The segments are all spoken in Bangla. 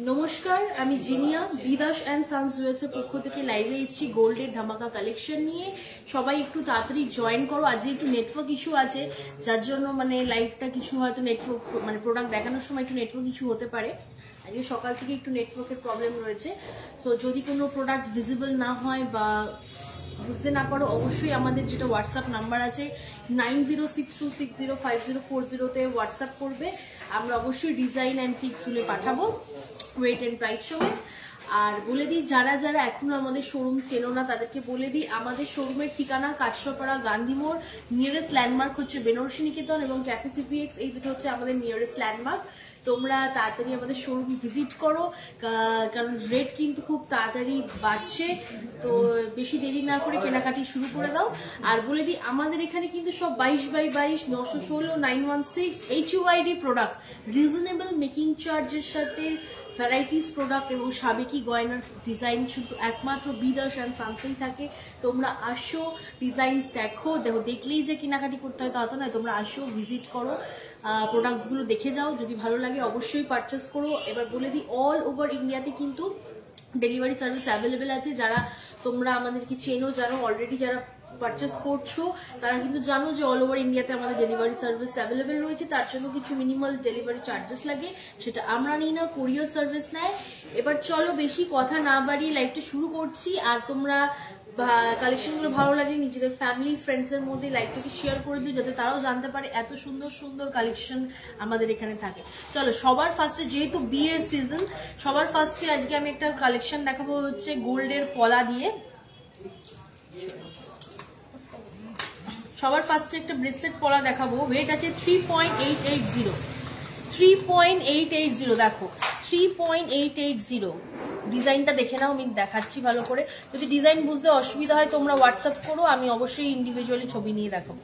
নমস্কার, আমি জিনিয়া বিদাস এন্ড সানস ইউএসএ পক্ষ থেকে লাইভে এসেছি গোল্ডের ধামাকা কালেকশন নিয়ে। সবাই একটু তাড়াতাড়ি জয়েন করো। আজকে একটু নেটওয়ার্ক ইস্যু আছে, যার জন্য মানে লাইভটা কিছু হয়তো নেটওয়ার্ক মানে প্রোডাক্ট দেখানোর সময় একটু নেটওয়ার্ক ইস্যু হতে পারে। আজকে সকাল থেকে একটু নেটওয়ার্কের প্রবলেম রয়েছে। সো যদি কোনো প্রোডাক্ট ভিজিবল না হয় বা বুঝতে না পারো, অবশ্যই আমাদের যেটা হোয়াটসঅ্যাপ নাম্বার আছে 9062605040 তে হোয়াটসঅ্যাপ করবে। আমরা অবশ্যই ডিজাইন অ্যান্ড পিক তুলে পাঠাবো ওয়েট এন্ড প্রাইস সমেত। আর বলে দিই, যারা যারা এখনো আমাদের শোরুম চেনো না তাদেরকে বলে দিই, আমাদের শোরুমের ঠিকানা কাঁচরাপাড়া গান্ধী মোড়। নিয়ারেস্ট ল্যান্ডমার্ক হচ্ছে বেনারসি নিকেতন এবং ক্যাফে সিপিএক্স, এই দুটো হচ্ছে আমাদের নিয়ারেস্ট ল্যান্ডমার্ক। তোমরা তাড়াতাড়ি আমাদের শোরুম ভিজিট করো, কারণ রেট কিন্তু খুব তাড়াতাড়ি বাড়ছে। তো বেশি দেরি না করে কেনাকাটি শুরু করে দাও। আর বলে দিই, আমাদের এখানে কিন্তু সব 22x22 916 916 HUID product, reasonable making চার্জের সাথে ভ্যারাইটিস প্রোডাক্ট এবং সাবেকি গয়নার ডিজাইন শুধু একমাত্র বিদাস এন্ড সানসেই থাকে। তোমরা আসো, ডিজাইন দেখো, দেখলেই যে কেনাকাটি করতে হয় তা তো নয়। তোমরা আসো, ভিজিট করো, প্রোডাক্টস গুলো দেখে যাও, যদি ভালো লাগে অবশ্যই পারচেস করো। এবার বলে দিই, অল ওভার ইন্ডিয়াতে কিন্তু ডেলিভারি সার্ভিস অ্যাভেলেবেল আছে। যারা তোমরা আমাদেরকে চেনো, জানো অলরেডি, যারা পারচেস করছো তারা কিন্তু জানো যে অল ওভার ইন্ডিয়াতে আমাদের ডেলিভারি সার্ভিস অ্যাভেলেবেল রয়েছে। তার জন্য কিছু মিনিমাল ডেলিভারি চার্জেস লাগে, সেটা আমরা নিই না, কোরিয়ার সার্ভিস নেয়। এবার চলো বেশি কথা না বাড়িয়ে লাইভটা শুরু করছি। আর তোমরা কালেকশন গুলো ভালো লাগে নিজেদের ফ্যামিলি ফ্রেন্ডস এর মধ্যে লাইভটাকে শেয়ার করে দিও, যাতে তারাও জানতে পারে এত সুন্দর সুন্দর কালেকশন আমাদের এখানে থাকে। চলো সবার ফার্স্টে, যেহেতু বিয়ের সিজন, সবার ফার্স্টে আজকে আমি একটা কালেকশন দেখাবো হচ্ছে গোল্ডের পলা দিয়ে। সবার ফার্স্টে একটা ব্রেসলেট পলা দেখাবো, ওয়েট আছে 3.880 3.880। দেখো 3.880, ডিজাইনটা দেখে নাও, আমি দেখাচ্ছি ভালো করে। যদি ডিজাইন বুঝতে অসুবিধা হয় তোমরা হোয়াটসঅ্যাপ করো, আমি অবশ্যই ইন্ডিভিজুয়ালি ছবি নিয়ে দেখাবো।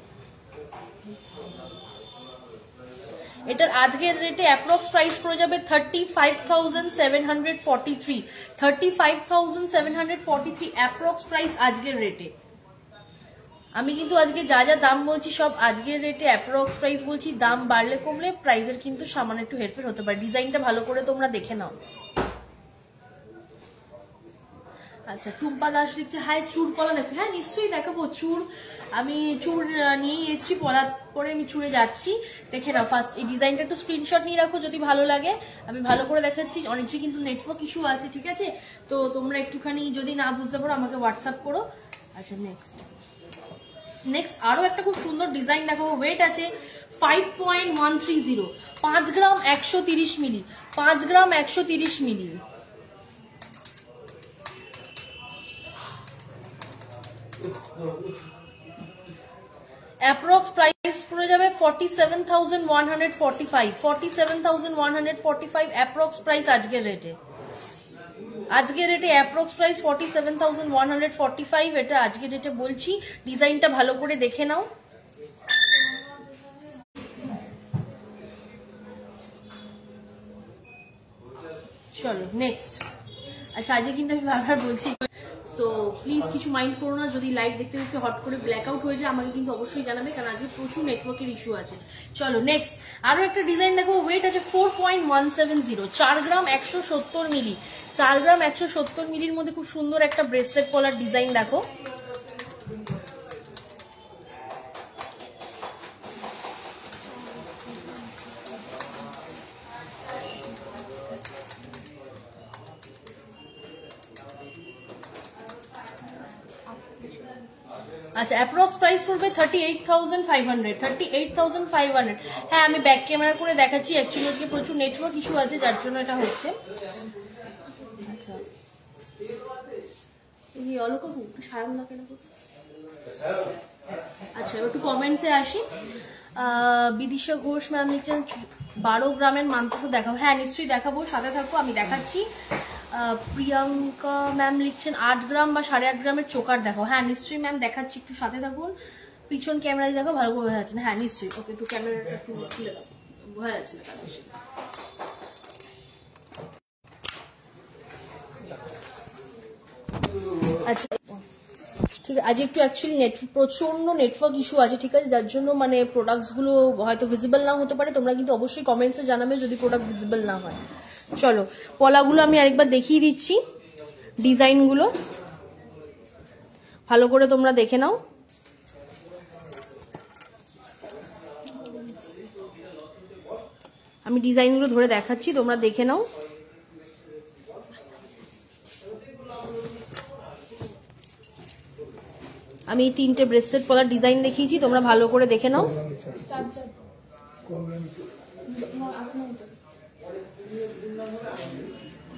এটার আজকের রেটে অ্যাপ্রক্স প্রাইস পড়ে যাবে 35,743 35,743 অ্যাপ্রক্স প্রাইস আজকের রেটে। আমি কিন্তু আজকে যা যা দাম বলছি সব আজকের রেটে অ্যাপ্রক্স প্রাইস বলছি। দাম বাড়লে কমলে প্রাইসের কিন্তু সামান্য একটু হেরফের হতে পারে। ডিজাইনটা ভালো করে তোমরা দেখে নাও। আচ্ছা, টুম্পা দাস লিখছে, হাই চুর পলা দেখো। হ্যাঁ নিশ্চয়ই দেখাবো চুর। আমি চুর নিয়ে এসেছি, পলা করে আমি চুরে যাচ্ছি, দেখে নাও। ফার্স্ট এই ডিজাইনটা একটু স্ক্রিনশট নিয়ে রাখো, যদি ভালো লাগে আমি ভালো করে দেখাচ্ছি। অনেক যে কিন্তু নেটওয়ার্ক ইস্যু আছে, ঠিক আছে? তো তোমরা একটুখানি যদি না বুঝতে পারো আমাকে হোয়াটসঅ্যাপ করো। আচ্ছা নেক্সট আরো একটা খুব সুন্দর ডিজাইন দেখাবো। ওয়েট আছে 5.130, 5 গ্রাম 130 মিলি, 5 গ্রাম 130 মিলি। অ্যাপ্রক্স প্রাইস পড়ে যাবে 47,145 47,145 অ্যাপ্রক্স প্রাইস আজকের রেটে। আজকের রেটে অ্যাপ্রক্স প্রাইস 47,145, এটা আজকের রেটে বলছি। ডিজাইনটা ভালো করে দেখে নাও। চলো নেক্সট। আচ্ছা আজকে কিন্তু আমি বারবার বলছি, সো প্লিজ কিছু মাইন্ড করো না যদি লাইভ দেখতে দেখতে হট করে ব্ল্যাক আউট হয়ে যায়, আমাকে কিন্তু অবশ্যই জানাবে, কারণ আজকে প্রচুর নেটওয়ার্কের ইস্যু আছে। চলো নেক্সট আরো একটা ডিজাইন দেখো। ওয়েট আছে 4.170, 4 গ্রাম 170 মিলি, 4 গ্রাম 170 মিলির মধ্যে খুব সুন্দর একটা ব্রেসলেট পলার ডিজাইন দেখো। আচ্ছা অ্যাপ্রক্স প্রাইস পড়বে 38,500 38,500। হ্যাঁ আমি ব্যাক ক্যামেরা করে দেখাচ্ছি, অ্যাকচুয়ালি আজকে প্রচুর নেটওয়ার্ক ইস্যু আছে যার জন্য এটা হচ্ছে। আচ্ছা এই অলকা একটু সারাম না কেন। আচ্ছা এবার একটু কমেন্টসে আসি। বিদিশা ঘোষ ম্যাম লিখছেন 12 গ্রামের মানতেছে দেখাবো। হ্যাঁ নিশ্চয়ই দেখাবো, সাথে থাকবো, আমি দেখাচ্ছি। প্রিয়াঙ্কা ম্যাম লিখছেন 8 গ্রাম বা 8.5 গ্রামের চোকার দেখাও। হ্যাঁ নিশ্চয়ই ম্যাম দেখাচ্ছি, একটু সাথে থাকুন। পিছন ক্যামেরায় দেখো ভালো করে বোঝা যাচ্ছে না। হ্যাঁ নিশ্চয়ই, ওকে একটু ক্যামেরাটা একটু খুলে দাও, বোঝা যাচ্ছে না তাহলে। আচ্ছা ঠিক আছে, আজ একটু অ্যাকচুয়ালি প্রচন্ড নেটওয়ার্ক ইস্যু আছে, ঠিক আছে, যার জন্য মানে প্রোডাক্টস গুলো হয়তো ভিজিবল না হতে পারে। তোমরা কিন্তু অবশ্যই কমেন্টসে জানাবে যদি প্রোডাক্ট ভিজিবল না হয়। চলো পলাগুলো আমি আরেকবার দেখিয়ে দিচ্ছি, ডিজাইনগুলো ভালো করে তোমরা দেখে নাও। আমি ডিজাইনগুলো ধরে দেখাচ্ছি, তোমরা দেখে নাও। আমি 3টে ব্রেসলেট পলার ডিজাইন দেখিয়েছি, তোমরা ভালো করে দেখে নাও।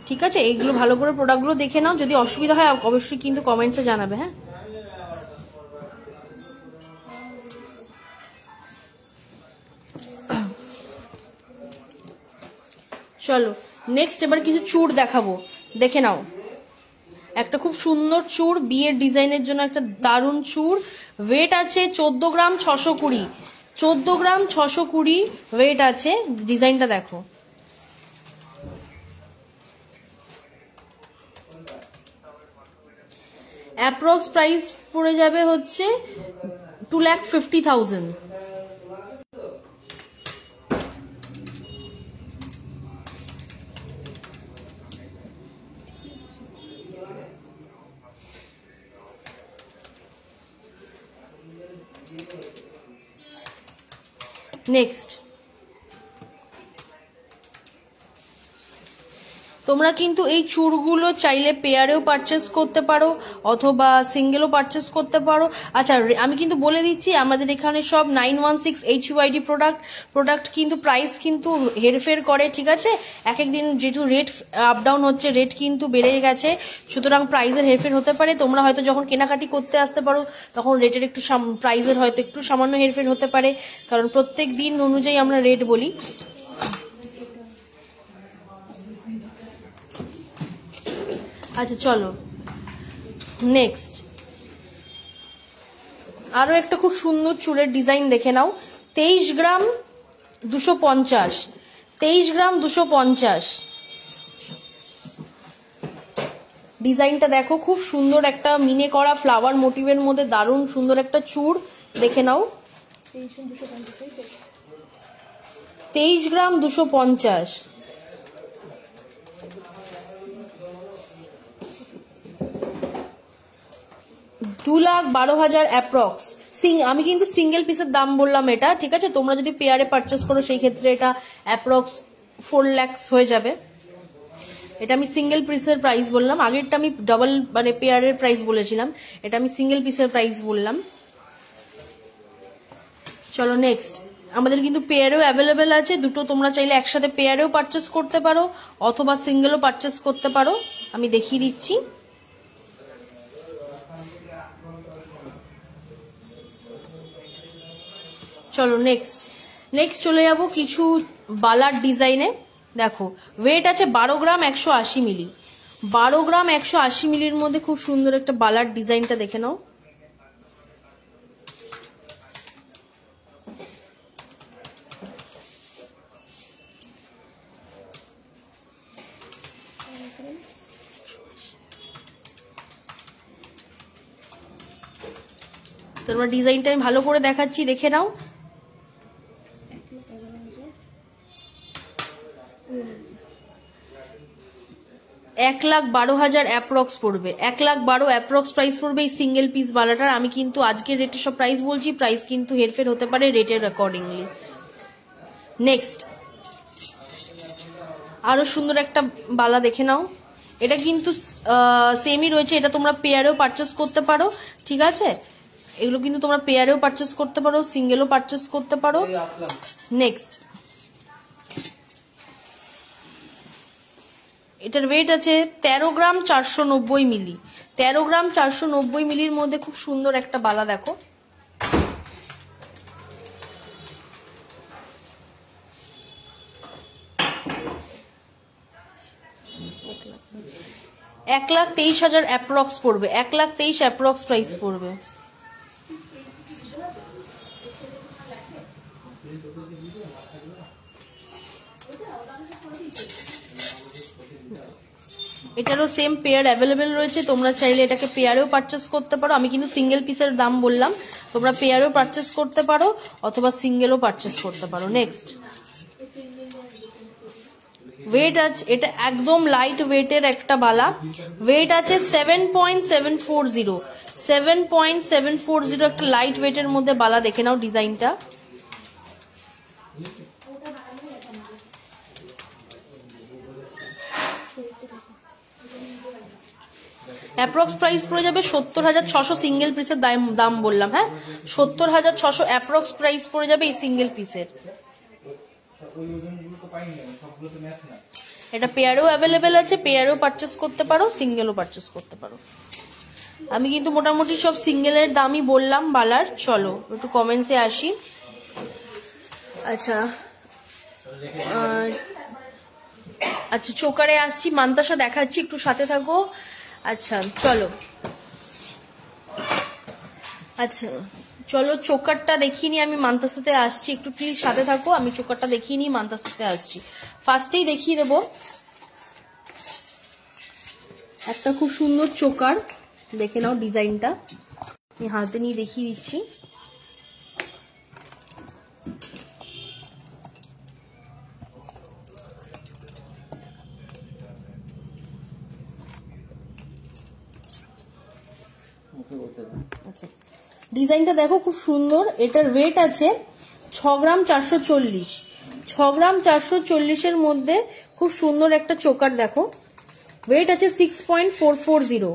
ঠিক আছে, এইগুলো ভালো করে প্রোডাক্টগুলো দেখে নাও, যদি অসুবিধা হয় অবশ্যই কিন্তু কমেন্টসে জানাবে। হ্যাঁ চলো নেক্সট এবার কিছু চূড় দেখাবো, দেখে নাও। একটা খুব সুন্দর চূড়, বিয়ের ডিজাইনের জন্য একটা দারুণ চূড়। ওয়েট আছে 14 গ্রাম 620, 14 গ্রাম 620 ওয়েট আছে। ডিজাইনটা দেখো, অ্যাপ্রক্স প্রাইস পড়ে যাবে হচ্ছে 2,50,000। নেক্সট তোমরা কিন্তু এই চূড়গুলো চাইলে পেয়ারেও পারচেস করতে পারো অথবা সিঙ্গেলও পারচেস করতে পারো। আচ্ছা আমি কিন্তু বলে দিচ্ছি, আমাদের এখানে সব 916 HUID প্রোডাক্ট কিন্তু প্রাইস কিন্তু হেরফের করে, ঠিক আছে। এক একদিন যেহেতু রেট আপ ডাউন হচ্ছে, রেট কিন্তু বেড়ে গেছে, সুতরাং প্রাইসের হেরফের হতে পারে। তোমরা হয়তো যখন কেনাকাটি করতে আসতে পারো তখন রেটের একটু প্রাইসের হয়তো একটু সামান্য হেরফের হতে পারে, কারণ প্রত্যেক দিন অনুযায়ী আমরা রেট বলি। আচ্ছা চলো নেক্সট আরো একটা খুব সুন্দর চূড়ের ডিজাইন দেখে নাও। 23 গ্রাম 250, 23 গ্রাম 250 ডিজাইনটা দেখো, খুব সুন্দর একটা মিনে করা ফ্লাওয়ার মোটিভের মধ্যে দারুণ সুন্দর একটা চূড়, দেখে নাও। 23 গ্রাম 250, 2,12,000 অ্যাপ্রক্স। আমি কিন্তু সিঙ্গেল পিসের দাম বললাম এটা, ঠিক আছে। তোমরা যদি পেয়ারে পারচেস করো সেই ক্ষেত্রে এটা অ্যাপ্রক্স 4 লাখ হয়ে যাবে। এটা আমি সিঙ্গেল পিসের প্রাইস বললাম, আগেরটা আমি ডাবল মানে পেয়ারের প্রাইস বলেছিলাম, এটা আমি সিঙ্গেল পিসের প্রাইস বললাম। চলো নেক্সট, আমাদের কিন্তু পেয়ারেও অ্যাভেলেবেল আছে দুটো, তোমরা চাইলে একসাথে পেয়ারেও পারচেস করতে পারো অথবা সিঙ্গেলও পারচেস করতে পারো, আমি দেখিয়ে দিচ্ছি। চলো নেক্সট চলে যাব কিছু বালার ডিজাইনে। দেখো ওয়েট আছে 12 গ্রাম 180 মিলি, 12 গ্রাম 180 মিলির মধ্যে খুব সুন্দর একটা বালার ডিজাইনটা দেখে নাও। তোমরা ডিজাইনটা আমি ভালো করে দেখাচ্ছি, দেখে নাও। 1,12,000 অ্যাপ্রক্স পড়বে, 1,12,000 অ্যাপ্রক্স প্রাইস পড়বে এই সিঙ্গেল পিস বালাটার। আমি কিন্তু আজকের রেটে সব প্রাইস বলছি, প্রাইস কিন্তু হেরফের হতে পারে রেটের অ্যাকর্ডিংলি। নেক্সট আরো সুন্দর একটা বালা দেখে নাও, এটা কিন্তু সেমই রয়েছে, এটা তোমরা পেয়ারেও পারচেস করতে পারো, ঠিক আছে। এগুলো কিন্তু তোমরা পেয়ারেও পারচেস করতে পারো, সিঙ্গেলও পারচেস করতে পারো। নেক্সট, এটার ওয়েট আছে 13 গ্রাম 490 মিলি। 13 গ্রাম 490 মিলির মধ্যে খুব সুন্দর একটা বালা দেখো। এক 1,23,000 অ্যাপ্রক্স পড়বে, 1,23,000 অ্যাপ্রক্স প্রাইস পড়বে। এটারও সেম পেয়ার অ্যাভেলেবেল রয়েছে, তোমরা চাইলে এটাকে পেয়ারেও পারচেস করতে পারো। আমি কিন্তু সিঙ্গেল পিসের দাম বললাম, তোমরা পেয়ারেও পারচেস করতে পারো অথবা সিঙ্গেলও পারচেস করতে পারো। নেক্সট, ওয়েট আছে, এটা একদম লাইট ওয়েটের একটা বালা। ওয়েট আছে 7.740, 7.740 একটা লাইট ওয়েটের মধ্যে বালা। দেখে নাও ডিজাইনটা। অ্যাপ্রক্স প্রাইস পড়ে যাবে 70,600, সিঙ্গেল পিসের দাম বললাম, হ্যাঁ 70,600 অ্যাপ্রক্স প্রাইস পড়ে যাবে এই সিঙ্গেল পিসের। এটা পেয়ারেও অ্যাভেলেবেল আছে, পেয়ারেও পারচেস করতে পারো, সিঙ্গেলও পারচেস করতে পারো। আমি কিন্তু মোটামুটি সব সিঙ্গেলের দামই বললাম বালার। চলো একটু কমেন্টসে আসি। আচ্ছা আচ্ছা, চোকারে আসছি, মান্তাসা দেখাচ্ছি, একটু সাথে থাকো। আচ্ছা চলো, আচ্ছা চলো চোকারটা দেখিয়ে নি, আমি মান্তাসাতে আসছি, একটু প্লিজ সাথে থাকো। আমি চোকারটা দেখিয়ে নি, মান্তাসাতে আসছি। ফার্স্টেই দেখিয়ে দেবো একটা খুব সুন্দর চোকার, দেখে নাও ডিজাইনটা। আমি হাতে নিয়ে দেখিয়ে দিচ্ছি। আচ্ছা, ডিজাইনটা দেখো খুব সুন্দর। এটার ওয়েট আছে 6 গ্রাম 440, 6 গ্রাম 440 মধ্যে খুব সুন্দর একটা চোকার দেখো। ওয়েট আছে 6.440,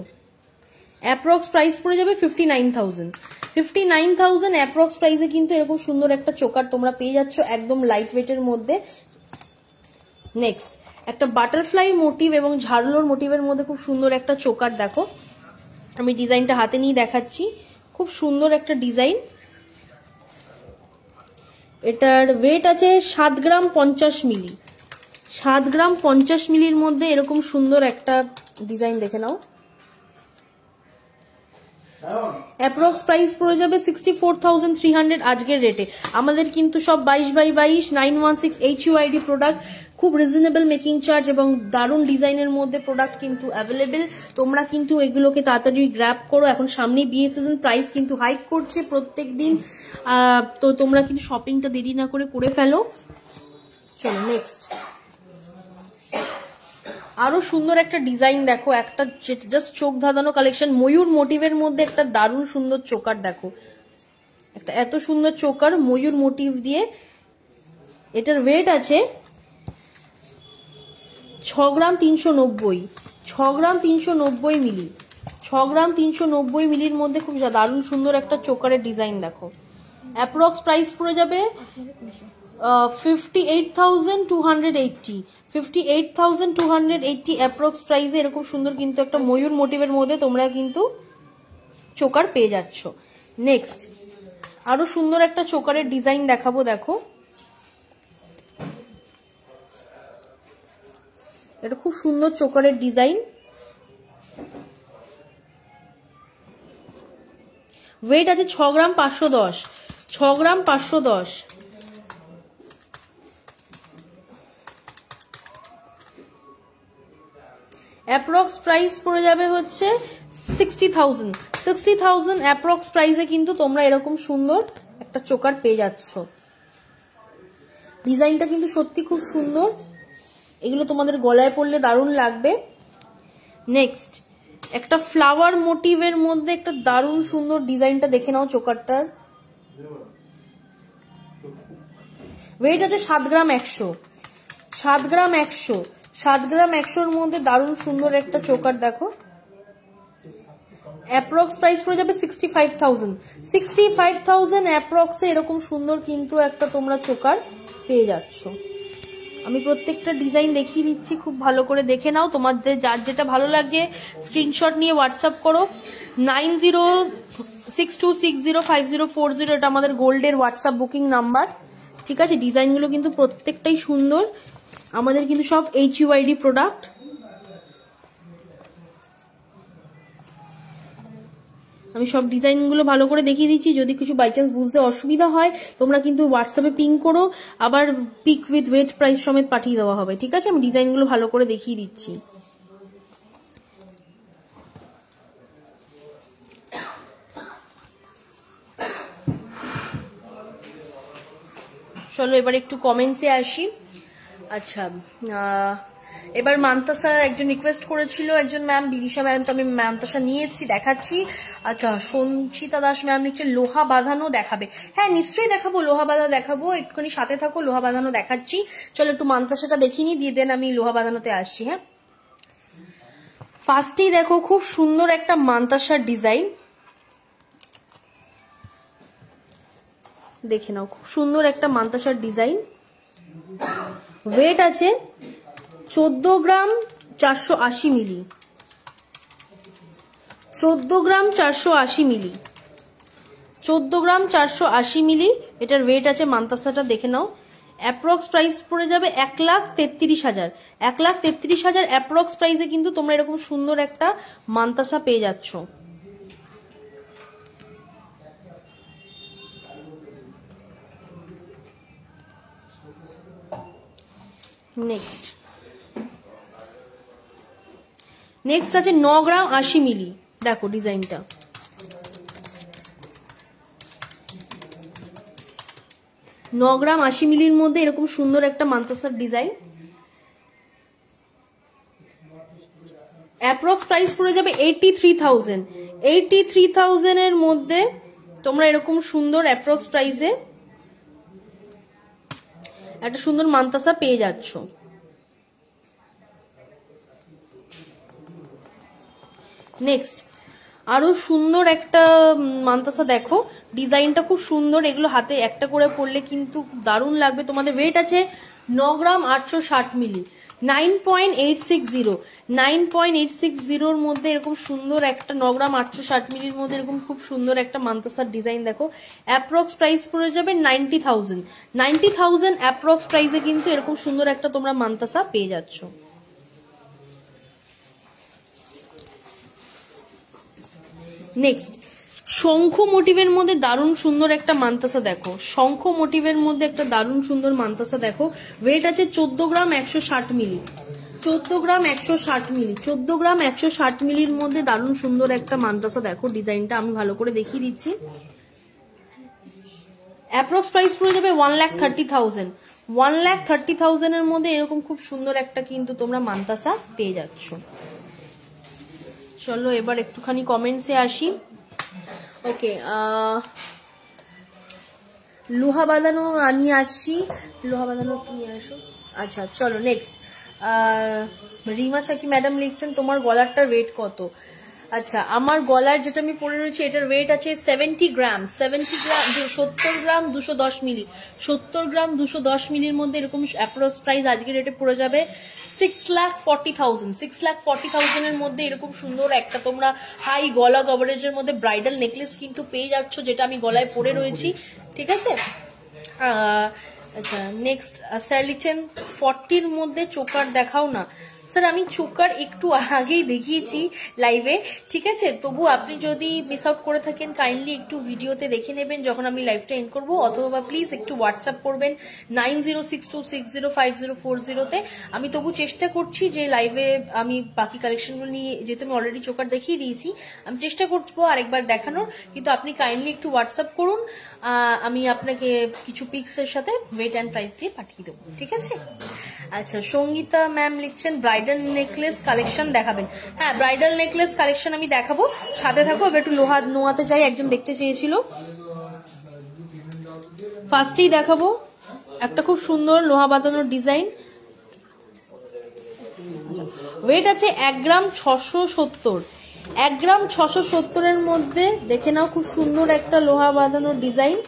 অ্যাপ্রক্স প্রাইস পড়ে যাবে 59,000। 59,000 অ্যাপ্রক্স প্রাইসে কিন্তু এরকম সুন্দর একটা চোকার তোমরা পেয়ে যাচ্ছ একদম লাইট ওয়েটের মধ্যে। নেক্সট, একটা বাটারফ্লাই মোটিভ এবং ঝাড়লোর মোটিভের মধ্যে খুব সুন্দর একটা চোকার দেখো। আমি ডিজাইনটা হাতে নিয়ে দেখাচ্ছি, খুব সুন্দর একটা ডিজাইন। এটার ওয়েট আছে 7 গ্রাম 50 মিলি, 7 গ্রাম 50 মিলির মধ্যে এরকম সুন্দর একটা ডিজাইন দেখে নাও। অ্যাপ্রক্স প্রাইস পড়ে যাবে 64,300 আজকের রেটে। আমাদের কিন্তু সব 22x22 916 HUID প্রোডাক্ট, খুব রিজনেবল মেকিং চার্জ এবং দারুণ ডিজাইনের মধ্যে প্রোডাক্ট কিন্তু অ্যাভেলেবেল। তোমরা কিন্তু এগুলোকে তাড়াতাড়ি গ্র্যাব করো, এখন সামনে বিয়ে সিজন, প্রাইস কিন্তু হাইক করছে প্রত্যেক দিন। তো তোমরা কিন্তু শপিংটা দেরি না করে ফেলো। চলো নেক্সট, আরো সুন্দর একটা ডিজাইন দেখো, একটা জাস্ট চোখ ধাঁধানো কালেকশন। ময়ূর মোটিভের মধ্যে একটা দারুণ সুন্দর চোকার দেখো, একটা এত সুন্দর চোকার ময়ূর মোটিভ দিয়ে। এটার ওয়েট আছে 6 গ্রাম 390, 6 গ্রাম 390 মিলি, 6 গ্রাম 390 মিলির মধ্যে খুব দারুণ সুন্দর একটা চোকারের ডিজাইন দেখো। অ্যাপ্রক্স প্রাইস পড়ে যাবে 58,280, 58,280 অ্যাপ্রক্স প্রাইসে এরকম সুন্দর কিন্তু একটা ময়ূর মোটিভের মধ্যে তোমরা কিন্তু চোকার পেয়ে যাচ্ছ। নেক্সট, আরো সুন্দর একটা চোকারের ডিজাইন দেখাবো দেখো। এটা খুব সুন্দর চোকারের ডিজাইন। ওয়েট আছে 6 গ্রাম 510, 6 গ্রাম 510। অ্যাপ্রক্স প্রাইস পড়ে যাবে হচ্ছে 60,000, 60,000 অ্যাপ্রক্স প্রাইসে কিন্তু তোমরা এরকম সুন্দর একটা চোকার পেয়ে যাচ্ছ। ডিজাইনটা কিন্তু সত্যি খুব সুন্দর, এগুলো তোমাদের গলায় পরলে দারুণ লাগবে। নেক্সট, একটা ফ্লাওয়ার মোটিভের মধ্যে একটা দারুণ সুন্দর ডিজাইনটা দেখে নাও চোকারটার। ওয়েট আছে 7 গ্রাম 100, 7 গ্রাম 100, 7 গ্রাম 100 মধ্যে দারুণ সুন্দর একটা চোকার দেখো। অ্যাপ্রক্স প্রাইস পড়ে যাবে 65,000। 65,000 অ্যাপ্রক্সে এরকম সুন্দর কিন্তু একটা তোমরা চোকার পেয়ে যাচ্ছ। আমি প্রত্যেকটা ডিজাইন দেখিয়ে দিচ্ছি, খুব ভালো করে দেখে নাও। তোমাদের যার যেটা ভালো লাগছে স্ক্রিনশট নিয়ে হোয়াটসঅ্যাপ করো। 9062605040 এটা আমাদের গোল্ডের হোয়াটসঅ্যাপ বুকিং নাম্বার। ঠিক আছে, ডিজাইনগুলো কিন্তু প্রত্যেকটাই সুন্দর, আমাদের কিন্তু সব HUID প্রোডাক্ট। আমি সব ডিজাইনগুলো ভালো করে দেখিয়ে দিচ্ছি, যদি কিছু বাই চান্স বুঝতে অসুবিধা হয় তোমরা কিন্তু হোয়াটসঅ্যাপে পিং করো, আবার পিক উইথ ওয়েট প্রাইস সমেত পাঠিয়ে দেওয়া হবে। ঠিক আছে, আমি ডিজাইনগুলো ভালো করে দেখিয়ে দিচ্ছি। চলো এবার একটু কমেন্টসে আসি। আচ্ছা, এবার মান্তাসা একজন রিকোয়েস্ট করেছিল, একজন ম্যাম, বিদিশা ম্যাম, তো আমি মান্তাসা নিয়ে এসেছি, দেখাচ্ছি। আচ্ছা, সঞ্চিতা দাস ম্যাম লিখছে লোহা বাঁধানো দেখাবে। হ্যাঁ নিশ্চয়ই দেখাবো, লোহা বাঁধা দেখাবো, একটুখানি সাথে থাকো, লোহা বাঁধানো দেখাচ্ছি। চলো একটু মান্তাসাটা দেখিনি, দিয়ে দেন আমি লোহা বাঁধানোতে আসছি। হ্যাঁ, ফার্স্টেই দেখো খুব সুন্দর একটা মান্তাসার ডিজাইন, দেখে নাও, খুব সুন্দর একটা মান্তাসার ডিজাইন। ওয়েট আছে 14 গ্রাম 480 মিলি, 14 গ্রাম 480 মিলি, 14 গ্রাম 480 মিলি এটার ওয়েট আছে। মান্তাসাটা দেখে নাও। অ্যাপ্রক্স প্রাইস পড়ে যাবে 1,33,000। 1,33,000 অ্যাপ্রক্স প্রাইসে কিন্তু তোমরা এরকম সুন্দর একটা মান্তাসা পেয়ে যাচ্ছ। নেক্সট আছে 9 গ্রাম 80 মিলি। দেখো ডিজাইনটা, 9 গ্রাম 80 মিলির মধ্যে এরকম সুন্দর একটা মান্তাসার ডিজাইন। অ্যাপ্রক্স প্রাইস পড়ে যাবে 83,000। 83,000 এর মধ্যে তোমরা এরকম সুন্দর অ্যাপ্রক্স প্রাইসে একটা সুন্দর মান্তাসা পেয়ে যাচ্ছ। নেক্সট আরো সুন্দর একটা মান্তাসা দেখো, ডিজাইনটা খুব সুন্দর, এগুলো হাতে একটা করে পরলে কিন্তু দারুণ লাগবে তোমাদের। ওয়েট আছে 9 গ্রাম 860 মিলি, 9.860। 9.860 মধ্যে এরকম সুন্দর একটা 9 গ্রাম 860 মিলির মধ্যে এরকম খুব সুন্দর একটা মান্তাসার ডিজাইন দেখো। অ্যাপ্রক্স প্রাইস পড়ে যাবে 90,000। 90,000 অ্যাপ্রক্স প্রাইসে কিন্তু এরকম সুন্দর একটা তোমরা মান্তাসা পেয়ে যাচ্ছ। নেক্সট শঙ্খ মোটিভের মধ্যে দারুণ সুন্দর একটা মান্তাসা দেখো। শঙ্খ মোটিভের মধ্যে একটা দারুণ সুন্দর মান্তাসা দেখো। ওয়েট আছে 14 গ্রাম 160 মিলি, 14 গ্রাম 160 মিলি, 14 গ্রাম 160 মিলির মধ্যে দারুণ সুন্দর একটা মান্তাসা দেখো। ডিজাইনটা আমি ভালো করে দেখিয়ে দিচ্ছি। অ্যাপ্রক্স প্রাইস পড়ে যাবে 1,30,000। 1,30,000 এর মধ্যে এরকম খুব সুন্দর একটা কিন্তু তোমরা মান্তাসা পেয়ে যাচ্ছ। চলো এবার একটুখানি কমেন্টসে আসি। ওকে, লোহা বাঁধানো নিয়ে আসছি, লোহা বাঁধানো নিয়ে আসো। আচ্ছা চলো নেক্সট, রিমা সাকি ম্যাডাম লিখছেন তোমার গলারটার ওয়েট কত? আচ্ছা, আমার গলার যেটা আমি পরে রয়েছে এটার ওয়েট আছে 70 গ্রাম, 70 গ্রাম 70 গ্রাম 210 মিলি। 70 গ্রাম 210 মিলির মধ্যে এরকম অ্যাপ্রক্স প্রাইস আজকের রেটে পড়ে যাবে 6,40,000। 6,40,000 এর মধ্যে এরকম সুন্দর একটা তোমরা হাই গলা কভারেজের মধ্যে ব্রাইডাল নেকলেস কিন্তু পেয়ে যাচ্ছ, যেটা আমি গলায় পরে রয়েছি। ঠিক আছে, আচ্ছা নেক্সট স্যার লিখছেন 40-র মধ্যে চোকার দেখাও না। স্যার আমি চোকার একটু আগেই দেখিয়েছি লাইভে, ঠিক আছে, তবু আপনি যদি মিস আউট করে থাকেন কাইন্ডলি একটু ভিডিওতে দেখে নেবেন যখন আমি লাইভটা এন্ড করবো, অথবা প্লিজ একটু হোয়াটসঅ্যাপ করবেন 9062605040-তে। আমি তবু চেষ্টা করছি যে লাইভে আমি বাকি কালেকশনগুলো নিয়ে, যেহেতু আমি অলরেডি চোকার দেখিয়ে দিয়েছি, আমি চেষ্টা করবো আরেকবার দেখানোর, কিন্তু আপনি কাইন্ডলি একটু হোয়াটসঅ্যাপ করুন, আমি আপনাকে কিছু পিক্সের সাথে ওয়েট অ্যান্ড প্রাইস দিয়ে পাঠিয়ে দেবো। ঠিক আছে, আচ্ছা সঙ্গীতা ম্যাম লিখছেন ব্রাইডাল নেকলেস কালেকশন দেখাবেন। হ্যাঁ, ব্রাইডাল নেকলেস কালেকশন আমি দেখাবো, সাথে থাকো। এবার একটু লোহা নোয়াতে চাই, একজন দেখতে চেয়েছিল। ফার্স্টেই দেখাবো একটা খুব সুন্দর লোহা বাঁধানোর ডিজাইন। ওয়েট আছে 1 গ্রাম 670। 1 গ্রাম 670 মধ্যে দেখে নাও, খুব সুন্দর একটা লোহা বাঁধানো ডিজাইন।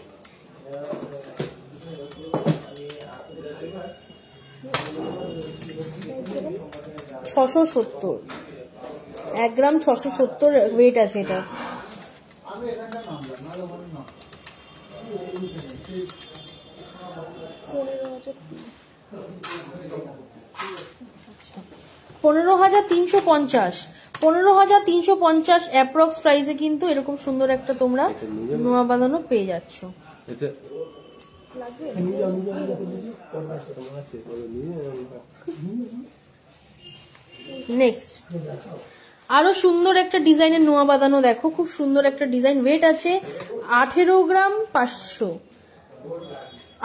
$670, 1 গ্রাম 670 ওয়েট আছে এটা। $15,350 অ্যাপ্রক্স প্রাইসে কিন্তু এরকম সুন্দর একটা তোমরা নোয়া বাঁধানো পেয়ে যাচ্ছ। নেক্সট আরো সুন্দর একটা ডিজাইনের নোয়া বাঁধানো দেখো, খুব সুন্দর একটা ডিজাইন। ওয়েট আছে 18 গ্রাম 500,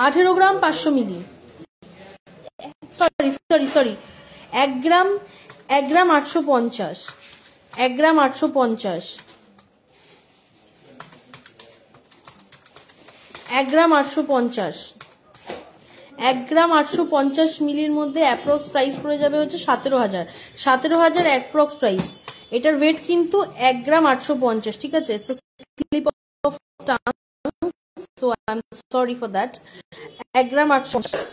18 গ্রাম 500 মিলি, sorry 1 gram 850, 1 gram 850, 1 gram 850, 1 gram 850 মিলির মধ্যে অ্যাপ্রক্স প্রাইস পড়ে যাবে হচ্ছে 17,000 অ্যাপ্রক্স প্রাইস। এটার ওয়েট কিন্তু 1 গ্রাম 850, ঠিক আছে? Slip of tongue, so I am sorry for that. 1 gram 850,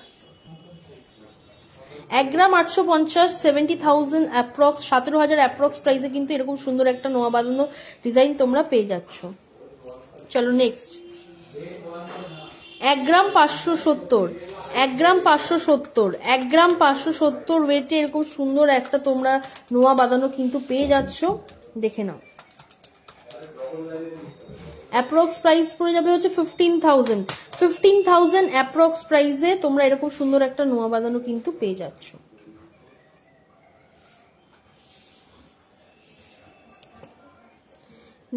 1 gram 850, 70,000 approx, 17,000 approx প্রাইসে কিন্তু এরকম সুন্দর একটা নোয়া বাঁধানো ডিজাইন তোমরা পেয়ে যাচ্ছ। চলো নেক্সট, 1 গ্রাম 570, 1 গ্রাম 570, 1 গ্রাম 570 ওয়েটে এরকম সুন্দর একটা তোমরা নোয়া বাঁধানো কিন্তু পেয়ে যাচ্ছ। দেখে নাও, অ্যাপ্রক্স প্রাইস পড়ে যাবে হচ্ছে 15,000 অ্যাপ্রক্স প্রাইসে তোমরা এরকম সুন্দর একটা নোয়া বাঁধানো কিন্তু পেয়ে যাচ্ছ।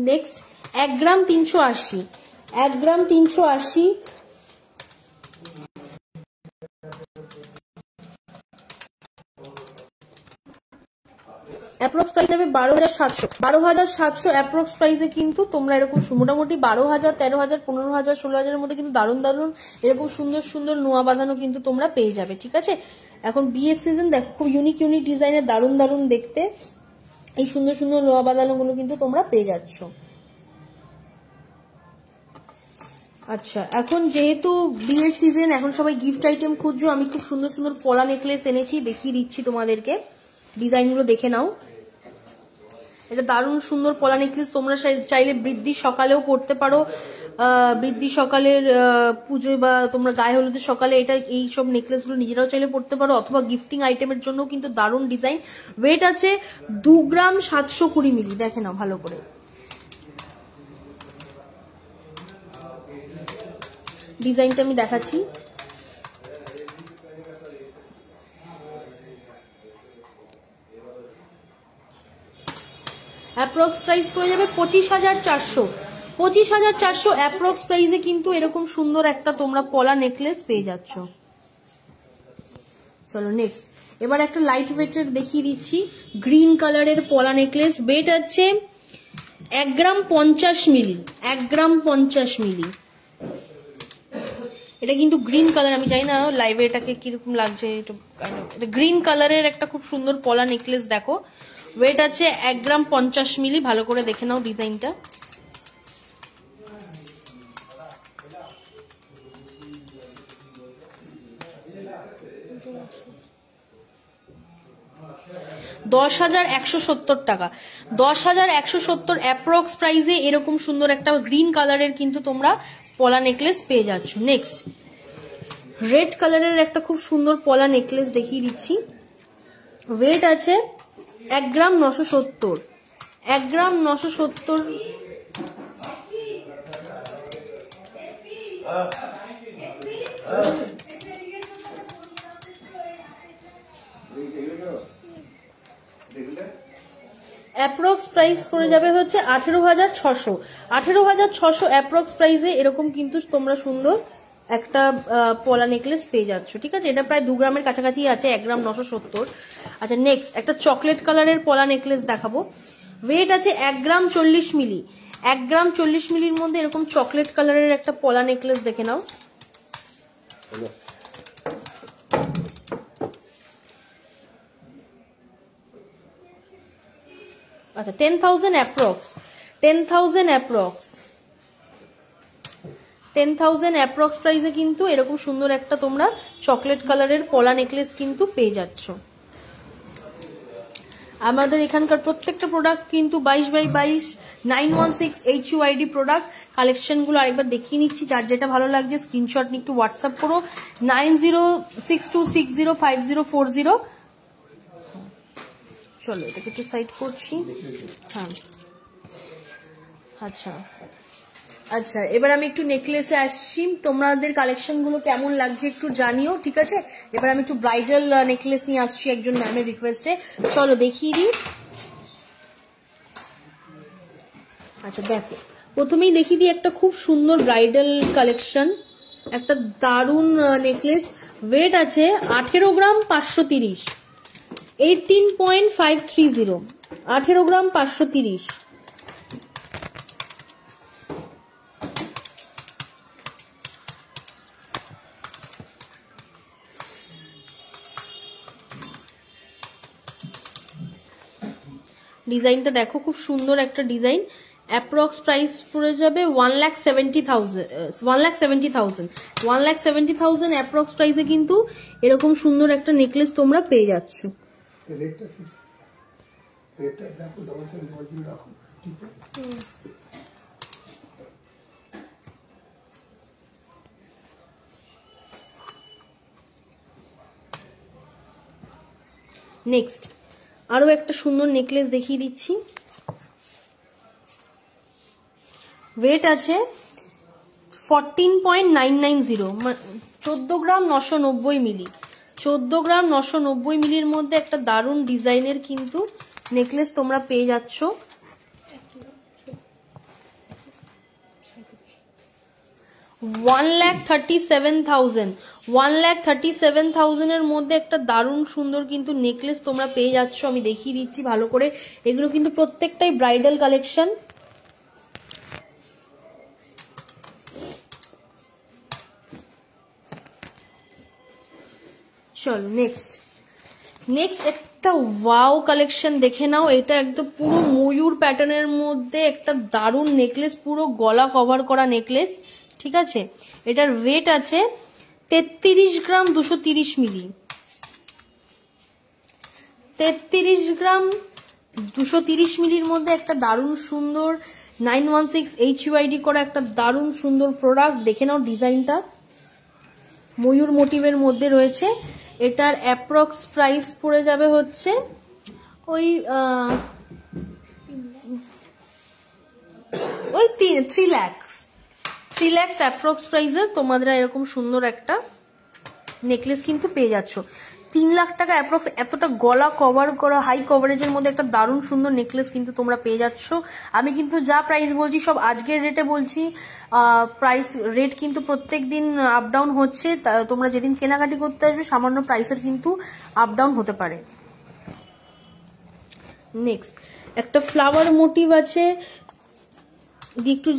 নেক্সট 1 গ্রাম 380, 1 গ্রাম 380, অ্যাপ্রক্স প্রাইস হবে 12,700, 12,700 অ্যাপ্রক্স প্রাইসে কিন্তু তোমরা এরকম মোটামুটি 12,000, 13,000, 15,000, 16,000 এর মধ্যে কিন্তু দারুণ দারুণ এরকম সুন্দর সুন্দর নোয়া বাঁধানো কিন্তু তোমরা পেয়ে যাবে, ঠিক আছে? এখন বিয়ের সিজন দেখো, খুব ইউনিক ডিজাইনের দারুণ দারুণ দেখতে এই সুন্দর সুন্দর নোয়া বাঁধানো গুলো কিন্তু তোমরা পেয়ে যাচ্ছ। আচ্ছা, এখন যেহেতু বিয়ের সিজন, এখন সবাই গিফট আইটেম খুঁজছো, আমি খুব সুন্দর সুন্দর পলা নেকলেস এনেছি, দেখিয়ে দিচ্ছি তোমাদেরকে, ডিজাইনগুলো দেখে নাও। এটা দারুণ সুন্দর পলা নেকলেস, তোমরা চাইলে বৃদ্ধি সকালেও পড়তে পারো, বৃদ্ধি সকালের পুজোয় বা তোমরা গায়ে হলুদের সকালে এটা এই সব নেকলেস গুলো নিজেরাও চাইলে পড়তে পারো, অথবা গিফটিং আইটেমের জন্য কিন্তু দারুণ ডিজাইন। ওয়েট আছে 2 গ্রাম 720 মিলি, দেখে নাও ভালো করে। ডিজাইনটা আমি দেখাচ্ছি, অ্যাপ্রক্স প্রাইস পড়ে যাবে 25,400, 25,400 অ্যাপ্রক্স প্রাইসে কিন্তু এরকম সুন্দর একটা তোমরা পলা নেকলেস পেয়ে যাচ্ছ। চলো নেক্সট, এবার একটা লাইট ওয়েটের দেখিয়ে দিচ্ছি, গ্রিন কালারের পলা নেকলেস। ওয়েট আছে 1 গ্রাম 50 মিলি, 1 গ্রাম 50 মিলি। এটা কিন্তু গ্রিন কালার, আমি জানি না লাইভে এটাকে কিরকম লাগছে, এটা গ্রিন কালারের একটা খুব সুন্দর পলা নেকলেস দেখো। ওয়েট আছে 1 গ্রাম 50 মিলি, ভালো করে দেখে নাও ডিজাইনটা। $10,170 টাকা, 10,170 অ্যাপ্রক্স প্রাইসে এরকম সুন্দর একটা গ্রিন কালারের কিন্তু তোমরা পলা নেকলেস পেয়ে যাচ্ছ। নেক্সট রেড কালারের একটা খুব সুন্দর পলা নেকলেস দেখিয়ে দিচ্ছি। ওয়েট আছে 1 গ্রাম 970, 1 গ্রাম 970, অ্যাপ্রক্স প্রাইস পড়ে যাবে হচ্ছে 18,600, 18,600 অ্যাপ্রক্স প্রাইসে এরকম কিন্তু তোমরা সুন্দর একটা পলা নেকলেস পেয়ে যাচ্ছ, ঠিক আছে? এটা প্রায় 2 গ্রামের কাছাকাছি আছে, 1 গ্রাম 970। আচ্ছা নেক্সট একটা চকলেট কালারের পলা নেকলেস দেখাবো। ওয়েট আছে 1 গ্রাম 40 মিলি, 1 গ্রাম 40 মিলির মধ্যে এরকম চকলেট কালারের একটা পলা নেকলেস দেখে নাও। আচ্ছা 10,000 অ্যাপ্রক্স, 10,000 অ্যাপ্রক্স, 10,000 অ্যাপ্রক্স প্রাইসে কিন্তু এরকম সুন্দর একটা তোমরা চকলেট কালারের পলা নেকলেস কিন্তু পেয়ে যাচ্ছ। আমাদের এখানকার প্রত্যেকটা প্রোডাক্ট কিন্তু 22x22 916 HUID প্রোডাক্ট। কালেকশনগুলো আরেকবার দেখিয়ে নিচ্ছি, যার যেটা ভালো লাগছে স্ক্রিনশট নিয়ে একটু হোয়াটসঅ্যাপ করো 9062605040। চলো এটাকে একটু সাইড করছি। হ্যাঁ আচ্ছা আচ্ছা, এবার আমি একটু নেকলেসে আসছি, তোমাদের কালেকশন গুলো কেমন লাগছে একটু জানিও, ঠিক আছে? এবার আমি একটু ব্রাইডাল নেকলেস নিয়ে আসছি একজন ম্যামের রিকোয়েস্টে, চলো দেখিয়ে দিই। আচ্ছা দেখো, প্রথমেই দেখিয়ে দিই একটা খুব সুন্দর ব্রাইডাল কালেকশন, একটা দারুন নেকলেস। ওয়েট আছে 18 গ্রাম 530, 18.530, 18 গ্রাম 530। ডিজাইনটা দেখো, খুব সুন্দর একটা ডিজাইন। অ্যাপ্রক্স প্রাইস পড়ে যাবে 1,70,000 অ্যাপ্রক্স প্রাইসে কিন্তু এরকম সুন্দর একটা নেকলেস তোমরা পেয়ে যাচ্ছ। নেক্সট আরো একটা সুন্দর নেকলেস দেখিয়ে দিচ্ছি। ওয়েট আছে 14.990, 14 গ্রাম 990 মিলি, 14 গ্রাম 990 মিলির মধ্যে একটা দারুণ ডিজাইনের কিন্তু নেকলেস তোমরা পেয়ে যাচ্ছ। 1,37,000, 1,37,000 এর মধ্যে একটা দারুণ সুন্দর কিন্তু নেকলেস তোমরা পেয়ে যাচ্ছ। আমি দেখিয়ে দিচ্ছি ভালো করে, এগুলো কিন্তু প্রত্যেকটাই ব্রাইডাল কালেকশন। চলো নেক্সট একটা ওয়াও কালেকশন দেখে নাও। এটা একদম পুরো ময়ূর প্যাটার্নের মধ্যে একটা দারুণ নেকলেস, পুরো গলা কভার করা নেকলেস, ঠিক আছে? এটার ওয়েট আছে 33 গ্রাম 230 মিলি, 33 গ্রাম 230 মিলির মধ্যে একটা দারুণ সুন্দর 916 HUID করা একটা দারুণ সুন্দর প্রোডাক্ট। দেখে নাও ডিজাইনটা, ময়ূর মোটিভের মধ্যে রয়েছে। এটার অ্যাপ্রক্স প্রাইস পড়ে যাবে হচ্ছে ওই 3 লাখ অ্যাপ্রক্স প্রাইসে তোমাদের এরকম সুন্দর একটা নেকলেস কিন্তু পেয়ে যাচ্ছ। 3 লাখ টাকা অ্যাপ্রক্স, এতটা গলা কভার করা হাই কভারেজের মধ্যে একটা দারুণ সুন্দর নেকলেস কিন্তু তোমরা পেয়ে যাচ্ছ। আমি কিন্তু যা প্রাইস বলছি সব আজকের রেটে বলছি, প্রাইস রেট কিন্তু প্রত্যেক দিন আপ ডাউন হচ্ছে, তোমরা যেদিন কেনাকাটি করতে আসবে সামান্য প্রাইসের কিন্তু আপ ডাউন হতে পারে। নেক্সট একটা ফ্লাওয়ার মোটিভ আছে, একটু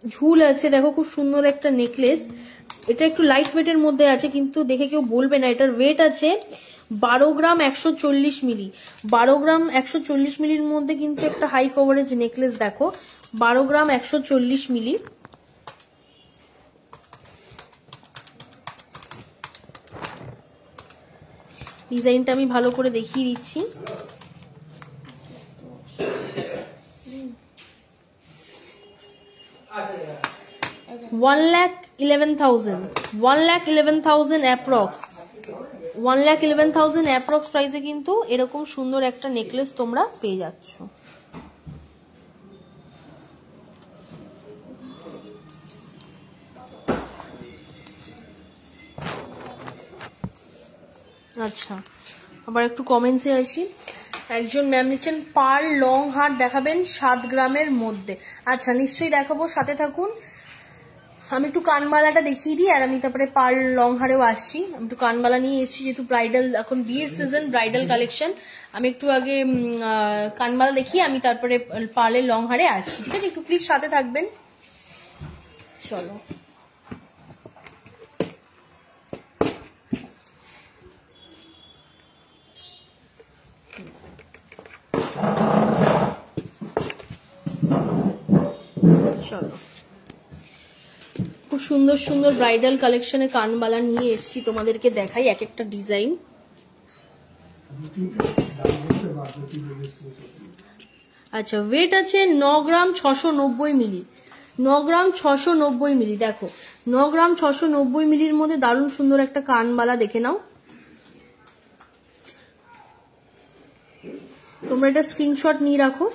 ঝুল আছে, দেখো খুব সুন্দর একটা নেকলেস। এটা একটু লাইট ওয়েটের মধ্যে আছে, কিন্তু দেখে কেউ বলবে না। এটার ওয়েট আছে 12 গ্রাম 140 মিলি, 12 গ্রাম 140 মিলির মধ্যে কিন্তু একটা হাই কভারেজ নেকলেস। দেখো 12 গ্রাম 140 মিলি। ডিজাইনটা আমি ভালো করে দেখিয়ে দিচ্ছি। One lakh 11,000 অ্যাপ্রক্স, 1,11,000 অ্যাপ্রক্স প্রাইসে কিন্তু এরকম সুন্দর একটা নেকলেস তোমরা পেয়ে যাচ্ছ। আচ্ছা, আবার একটু কমেন্টসে আসি। একজন ম্যাম নিচ্ছেন পার্ল লং হার দেখাবেন 7 গ্রামের মধ্যে। আচ্ছা নিশ্চয়ই দেখাবো, সাথে থাকুন। আমি একটু কানবালাটা দেখিয়ে দিই, আর আমি তারপরে পার্ল লং হারেও আসছি। আমি একটু কানবালা নিয়ে এসেছি, যেহেতু ব্রাইডাল এখন বিয়ের সিজন, ব্রাইডাল কালেকশন। আমি একটু আগে কানবালা দেখিয়ে আমি তারপরে পার্লের লং হারে আসছি, ঠিক আছে? একটু প্লিজ সাথে থাকবেন। চলো চলো, খুব সুন্দর সুন্দর ব্রাইডাল কালেকশনে কানবালা নিয়ে এসেছি, তোমাদেরকে দেখাই এক একটা ডিজাইন। আচ্ছা, ওয়েট আছে 9 গ্রাম 690 মিলি, 9 গ্রাম 690 মিলি। দেখো 9 গ্রাম 690 মিলির মধ্যে দারুণ সুন্দর একটা কানবালা, দেখে নাও। তোমরা এটা স্ক্রিনশট নিয়ে রাখো।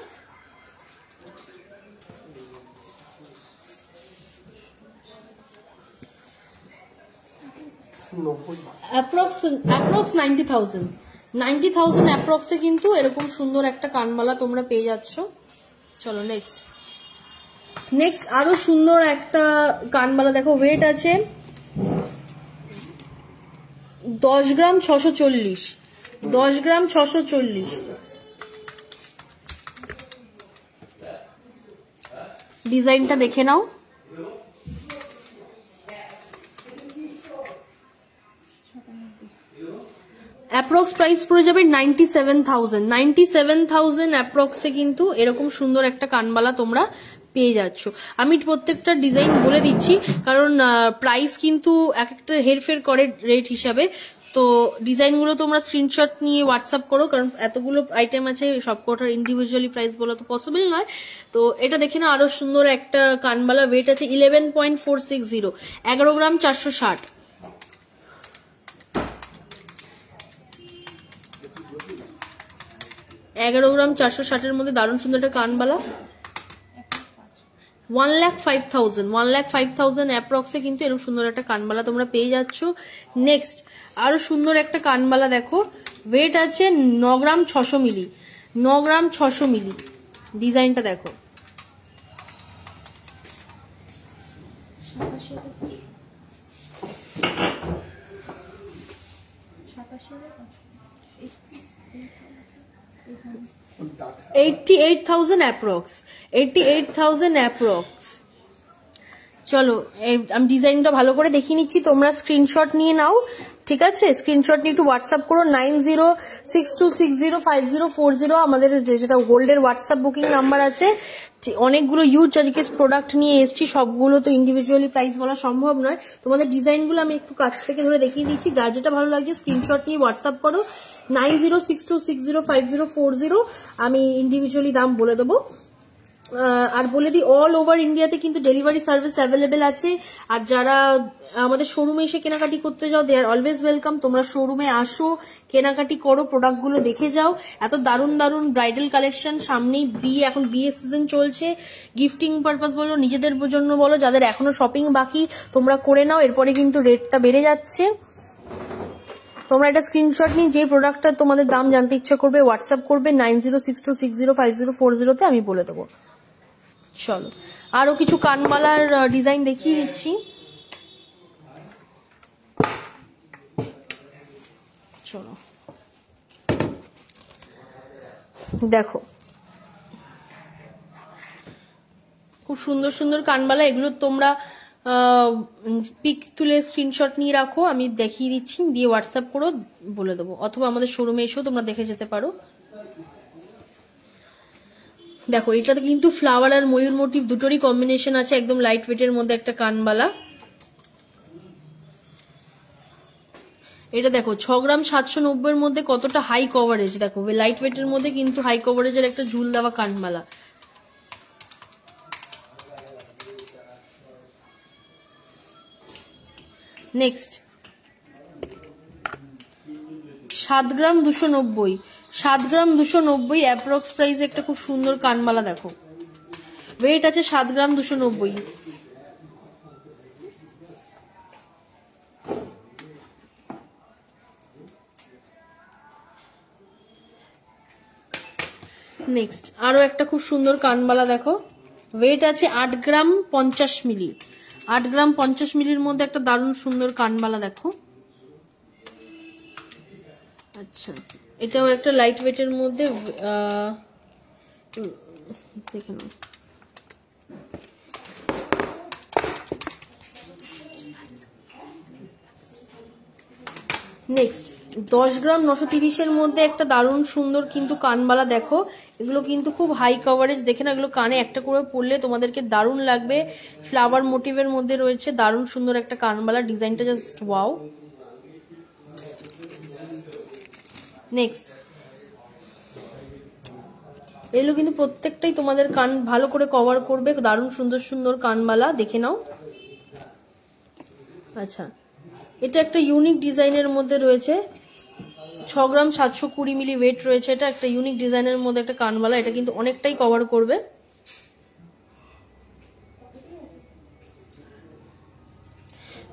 অ্যাপ্রক্স 90,000 অ্যাপ্রক্সে কিন্তু এরকম সুন্দর একটা কানবালা তোমরা পেয়ে যাচ্ছ। চলো নেক্সট আরো সুন্দর একটা কানবালা দেখো। ওয়েট আছে 10 গ্রাম 640, 10 গ্রাম 640। ডিজাইনটা দেখে নাও। অ্যাপ্রক্স প্রাইস পড়ে যাবে 97,000 অ্যাপ্রক্সে কিন্তু এরকম সুন্দর একটা কানবালা তোমরা পেয়ে যাচ্ছ। আমি প্রত্যেকটা ডিজাইন বলে দিচ্ছি কারণ প্রাইস কিন্তু এক একটা হেরফের করে রেট হিসাবে। তো ডিজাইনগুলো তোমরা স্ক্রিনশট নিয়ে হোয়াটসঅ্যাপ করো, কারণ এতগুলো আইটেম আছে, সবকটার ইন্ডিভিজুয়ালি প্রাইস বলা তো পসিবল নয়। তো এটা দেখে না, আরো সুন্দর একটা কানবালা। ওয়েট আছে 11.460, 11 গ্রাম 460। 11 গ্রাম 460 এর মধ্যে দারুণ সুন্দর একটা কানবালা। 1,05,000 অ্যাপ্রক্সে কিন্তু এরকম সুন্দর একটা কানবালা তোমরা পেয়ে যাচ্ছ। নেক্সট আরো সুন্দর একটা কানবালা দেখো। ওয়েট আছে 9 গ্রাম 600 মিলি, 9 গ্রাম 600 মিলি। ডিজাইনটা দেখো। অ্যাপ্রক্স। চলো আমি ডিজাইনটা ভালো করে দেখিয়ে নিচ্ছি, তোমরা স্ক্রিনশট নিয়ে নাও, ঠিক আছে? স্ক্রিনশট নিয়ে একটু হোয়াটসঅ্যাপ করো 9062605040, আমাদের যেটা গোল্ডের হোয়াটসঅ্যাপ বুকিং নাম্বার আছে। অনেকগুলো ইউজ আজকে প্রোডাক্ট নিয়ে এসেছি, সবগুলো তো ইন্ডিভিজুয়ালি প্রাইস বলা সম্ভব নয়। তোমাদের ডিজাইনগুলো আমি একটু কাছ থেকে ধরে দেখিয়ে দিচ্ছি, যার যেটা ভালো লাগছে স্ক্রিনশট নিয়ে হোয়াটসঅ্যাপ করো 9062605040, আমি ইন্ডিভিজুয়ালি দাম বলে দেবো। আর বলে দিই, অল ওভার ইন্ডিয়াতে কিন্তু ডেলিভারি সার্ভিস অ্যাভেলেবেল আছে। আর যারা আমাদের শোরুমে এসে কেনাকাটি করতে যাও, দে আর অলওয়েজ ওয়েলকাম। তোমরা শোরুমে আসো, কেনাকাটি করো, প্রোডাক্টগুলো দেখে যাও। এত দারুণ দারুণ ব্রাইডাল কালেকশন, সামনেই বিয়ে, এখন বিয়ে সিজন চলছে, গিফটিং পারপাস বলো, নিজেদের জন্য বলো, যাদের এখনো শপিং বাকি তোমরা করে নাও, এরপরে কিন্তু রেটটা বেড়ে যাচ্ছে। তোমরা এটা স্ক্রিনশট নিয়ে যে প্রোডাক্টটা তোমাদের দাম জানতে ইচ্ছা করবে হোয়াটসঅ্যাপ করবে 9062605040, আমি বলে দেবো। চলো আরো কিছু কানবালার ডিজাইন দেখিয়ে দিচ্ছি। চলো দেখো, খুব সুন্দর সুন্দর কানবালা। এগুলো তোমরা পিক তুলে স্ক্রিনশট নিয়ে রাখো, আমি দেখিয়ে দিচ্ছি, দিয়ে হোয়াটসঅ্যাপ করো, বলে দেবো। অথবা আমাদের শোরুমে এসেও তোমরা দেখে যেতে পারো। দেখো এটাতে কিন্তু ফ্লাওয়ার আর ময়ূর মোটিভ দুটোরই কম্বিনেশন আছে, একদম লাইট ওয়েটের মধ্যে একটা কানবালা। এটা দেখো 6 গ্রাম 790 এর মধ্যে কতটা হাই কভারেজ, দেখো লাইট ওয়েটের মধ্যে কিন্তু হাই কভারেজের একটা ঝুল দেওয়া কানবালা। নেক্সট 7 গ্রাম 290, 7 গ্রাম 290 অ্যাপ্রক্স প্রাইস একটা খুব সুন্দর কানবালা দেখো। ওয়েট আছে 7 গ্রাম 290। নেক্সট আরো একটা খুব সুন্দর কানবালা দেখো। ওয়েট আছে 8 গ্রাম 50 মিলি, 8 গ্রাম 50 মিলির মধ্যে একটা দারুণ সুন্দর কানবালা দেখো। আচ্ছা, এটাও একটা লাইট ওয়েটের মধ্যে, দেখে নাও। নেক্সট 10 গ্রাম 930-এর মধ্যে একটা দারুণ সুন্দর কিন্তু কানবালা দেখো, এগুলো কিন্তু খুব হাই কভারেজ, দেখে না এগুলো কানে একটা করে পরলে তোমাদেরকে দারুণ লাগবে। ফ্লাওয়ার মোটিভের মধ্যে রয়েছে, দারুণ সুন্দর একটা কানবালা, ডিজাইনটা জাস্ট ওয়াও। নেক্সট এগুলো কিন্তু প্রত্যেকটাই তোমাদের কান ভালো করে কভার করবে, দারুণ সুন্দর সুন্দর কানবালা, দেখে নাও। আচ্ছা, এটা একটা ইউনিক ডিজাইনের মধ্যে রয়েছে, 6 গ্রাম 720 মিলি ওয়েট রয়েছে, এটা একটা ইউনিক ডিজাইনের মধ্যে একটা কানবালা, এটা কিন্তু অনেকটাই কভার করবে।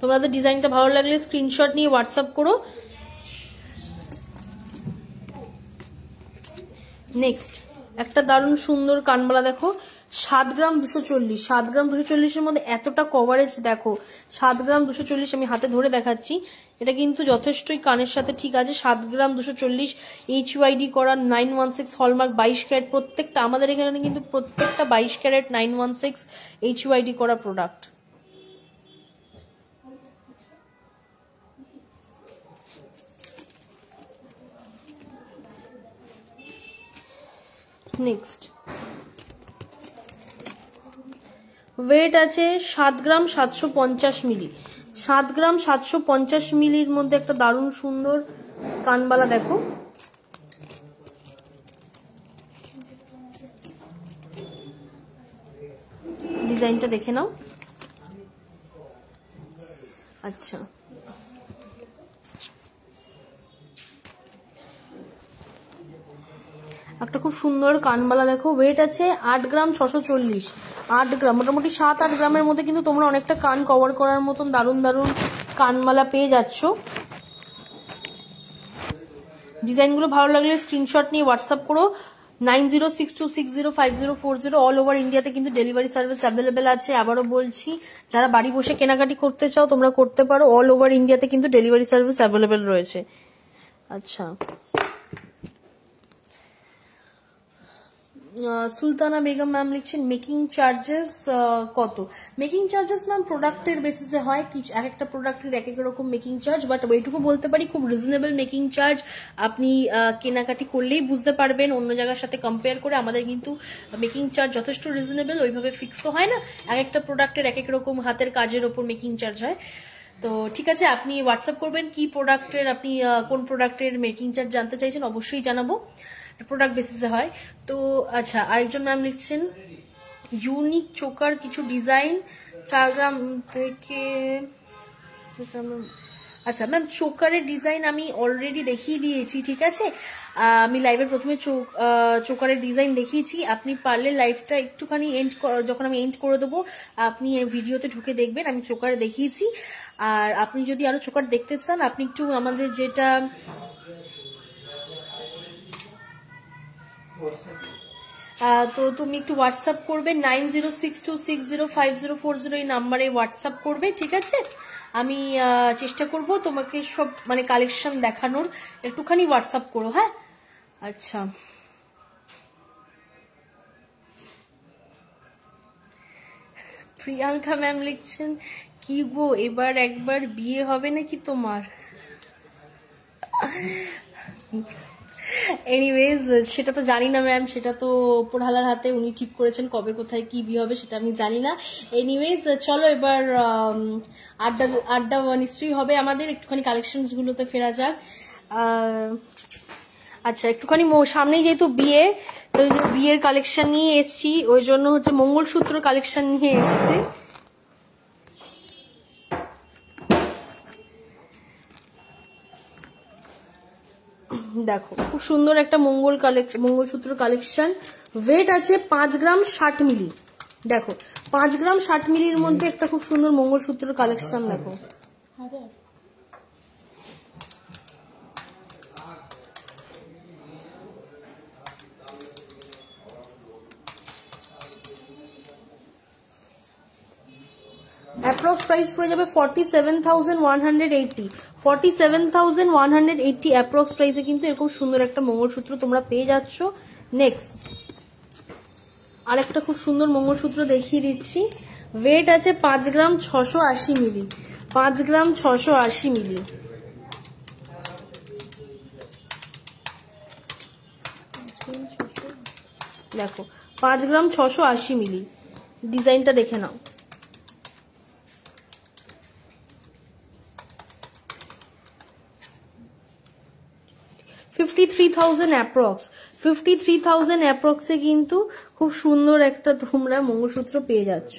তোমাদের ডিজাইনটা ভালো লাগলে স্ক্রিনশট নিয়ে হোয়াটসঅ্যাপ করো। নেক্সট একটা দারুণ সুন্দর কানবালা দেখো, 7 গ্রাম 240, 7 গ্রাম 240-এর মধ্যে এতটা কভারেজ দেখো, 7 গ্রাম 240 আমি হাতে ধরে দেখাচ্ছি, এটা কিন্তু যথেষ্টই কানের সাথে ঠিক আছে। 7 গ্রাম 240 HYD করা, 916 হলমার্ক, 22 ক্যারেট, প্রত্যেকটা আমাদের এখানে কিন্তু প্রত্যেকটা 22 ক্যারেট 916 HYD করা প্রোডাক্ট। নেক্সট ওয়েট আছে 7 গ্রাম 750 মিলি, 7 গ্রাম 750 মিলির মধ্যে একটা দারুণ সুন্দর কানবালা দেখো, ডিজাইনটা দেখে নাও। আচ্ছা, একটা খুব সুন্দর কানবালা দেখো, ওয়েট আছে 8 গ্রাম 640, 8 গ্রাম, মোটামুটি 7-8 গ্রামের মধ্যে কিন্তু তোমরা অনেকটা কান কভার করার মতন দারুণ দারুণ কানবালা পেয়ে যাচ্ছ। ডিজাইনগুলো ভালো লাগলে স্ক্রিনশট নিয়ে হোয়াটসঅ্যাপ করো। 9062605040, অল ওভার ইন্ডিয়াতে কিন্তু ডেলিভারি সার্ভিস অ্যাভেলেবেল আছে। আবারও বলছি, যারা বাড়ি বসে কেনাকাটি করতে চাও তোমরা করতে পারো, অল ওভার ইন্ডিয়াতে কিন্তু ডেলিভারি সার্ভিস অ্যাভেলেবেল রয়েছে। আচ্ছা, সুলতানা বেগম ম্যাম লিখছেন মেকিং চার্জেস কত? মেকিং চার্জেস ম্যাম প্রোডাক্টের বেসিসে হয়, এক একটা প্রোডাক্টের এক এক রকম মেকিং চার্জ, বাট ওইটুকু বলতে পারি খুব রিজনেবল মেকিং চার্জ। আপনি কেনাকাটি করলেই বুঝতে পারবেন, অন্য জায়গার সাথে কম্পেয়ার করে আমাদের কিন্তু মেকিং চার্জ যথেষ্ট রিজনেবল, ওইভাবে ফিক্স তো হয় না, এক একটা প্রোডাক্টের এক এক রকম হাতের কাজের ওপর মেকিং চার্জ হয়। তো ঠিক আছে, আপনি হোয়াটসঅ্যাপ করবেন কি প্রোডাক্টের, আপনি কোন প্রোডাক্টের মেকিং চার্জ জানতে চাইছেন, অবশ্যই জানাবো, প্রোডাক্ট বেসিসে হয়। তো আচ্ছা, আরেকজন ম্যাম লিখছেন ইউনিক চোকার কিছু ডিজাইন 4 গ্রাম থেকে। আচ্ছা ম্যাম, চোকারের ডিজাইন আমি অলরেডি দেখিয়ে দিয়েছি, ঠিক আছে, আমি লাইভের প্রথমে চোকারের ডিজাইন দেখিয়েছি। আপনি পারলে লাইভটা একটুখানি যখন আমি এন্ড করে দেবো আপনি ভিডিওতে ঢুকে দেখবেন, আমি চোকার দেখিয়েছি। আর আপনি যদি আরো চোকার দেখতে চান, আপনি একটু আমাদের যেটা তো তুমি একটু হোয়াটসঅ্যাপ করবে 9062605040 এই নাম্বারে হোয়াটসঅ্যাপ করবে, ঠিক আছে। আমি চেষ্টা করব তোমাকে সব মানে কালেকশন দেখানোর, একটুখানি হোয়াটসঅ্যাপ করো, হ্যাঁ। আচ্ছা, প্রিয়াঙ্কা ম্যাম লিখছেন কি গো এবার একবার বিয়ে হবে নাকি তোমার? এনিওয়েজ সেটা তো জানি না ম্যাম, সেটা তো উপরওয়ালার হাতে, উনি ঠিক করেছেন কবে কোথায় কি বিয়ে হবে সেটা আমি জানি না। এনিওয়েজ চলো এবার আড্ডা নিশ্চয়ই হবে আমাদের, একটুখানি কালেকশনস গুলোতে ফেরা যাক। আচ্ছা, একটুখানি সামনেই যেহেতু বিয়ে, তো বিয়ের কালেকশন নিয়ে এসছি, ওই জন্য হচ্ছে মঙ্গলসূত্র কালেকশন নিয়ে এসছি। দেখো খুব সুন্দর একটা মঙ্গলসূত্র কালেকশন, ওয়েট আছে 5 গ্রাম 60 মিলি। দেখো 5 গ্রাম 60 মিলির মধ্যে একটা খুব সুন্দর মঙ্গলসূত্র কালেকশন দেখো। অ্যাপ্রক্স প্রাইস পড়ে যাবে 47,180, 47,180 অ্যাপ্রক্স প্রাইসে কিন্তু এরকম সুন্দর একটা মঙ্গলসূত্র তোমরা পেয়ে যাচ্ছ। নেক্সট আরেকটা খুব সুন্দর মঙ্গলসূত্র দেখিয়ে দিচ্ছি, ওয়েট আছে 5 গ্রাম 680 মিলি, 5 গ্রাম 680 মিলি। দেখো 5 গ্রাম 680 মিলি। ডিজাইনটা দেখে নাও। অ্যাপ্রক্স 53,000 অ্যাপ্রক্সে কিন্তু খুব সুন্দর একটা তোমরা মঙ্গলসূত্র পেয়ে যাচ্ছ।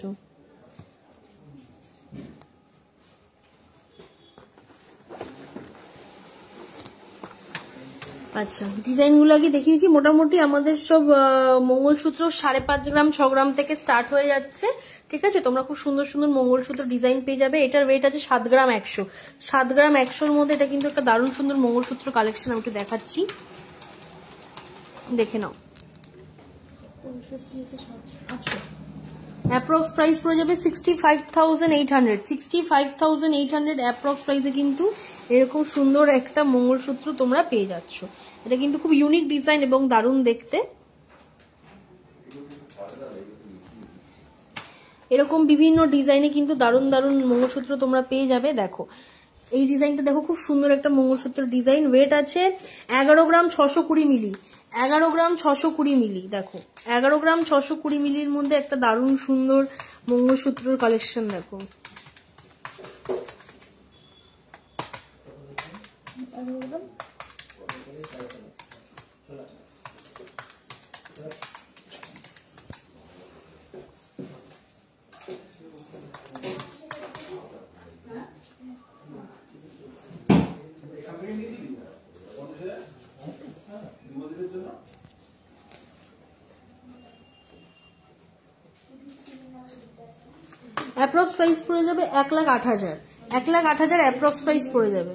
আচ্ছা, ডিজাইন গুলো আগে দেখিয়ে দিচ্ছি। মোটামুটি আমাদের সব মঙ্গলসূত্র 5.5 গ্রাম 6 গ্রাম থেকে স্টার্ট হয়ে যাচ্ছে, ঠিক আছে। তোমরা খুব সুন্দর সুন্দর মঙ্গলসূত্র ডিজাইন পেয়ে যাবে। এটার ওয়েট আছে 7 গ্রাম 100। 7 গ্রাম 100-র মধ্যে এটা কিন্তু একটা দারুণ সুন্দর মঙ্গলসূত্র কালেকশন আমি একটু দেখাচ্ছি, দেখে নাও। অ্যাপ্রক্স প্রাইস পড়ে যাবে 65,800। 65,800 অ্যাপ্রক্স প্রাইসে কিন্তু এরকম সুন্দর একটা মঙ্গলসূত্র তোমরা পেয়ে যাচ্ছ। এটা কিন্তু খুব ইউনিক ডিজাইন এবং দারুণ দেখতে। এরকম বিভিন্ন ডিজাইনে কিন্তু দারুণ দারুণ মঙ্গলসূত্র তোমরা পেয়ে যাবে। দেখো এই ডিজাইনটা দেখো, খুব সুন্দর একটা মঙ্গলসূত্র ডিজাইন। ওয়েট আছে 11 গ্রাম 620 মিলি। 11 গ্রাম 620 মিলি। দেখো 11 গ্রাম 620 মিলির মধ্যে একটা দারুণ সুন্দর মঙ্গলসূত্রের কালেকশন দেখো। অ্যাপ্রক্স প্রাইস পড়ে যাবে 1,08,000। 1,08,000 অ্যাপ্রক্স প্রাইস পড়ে যাবে।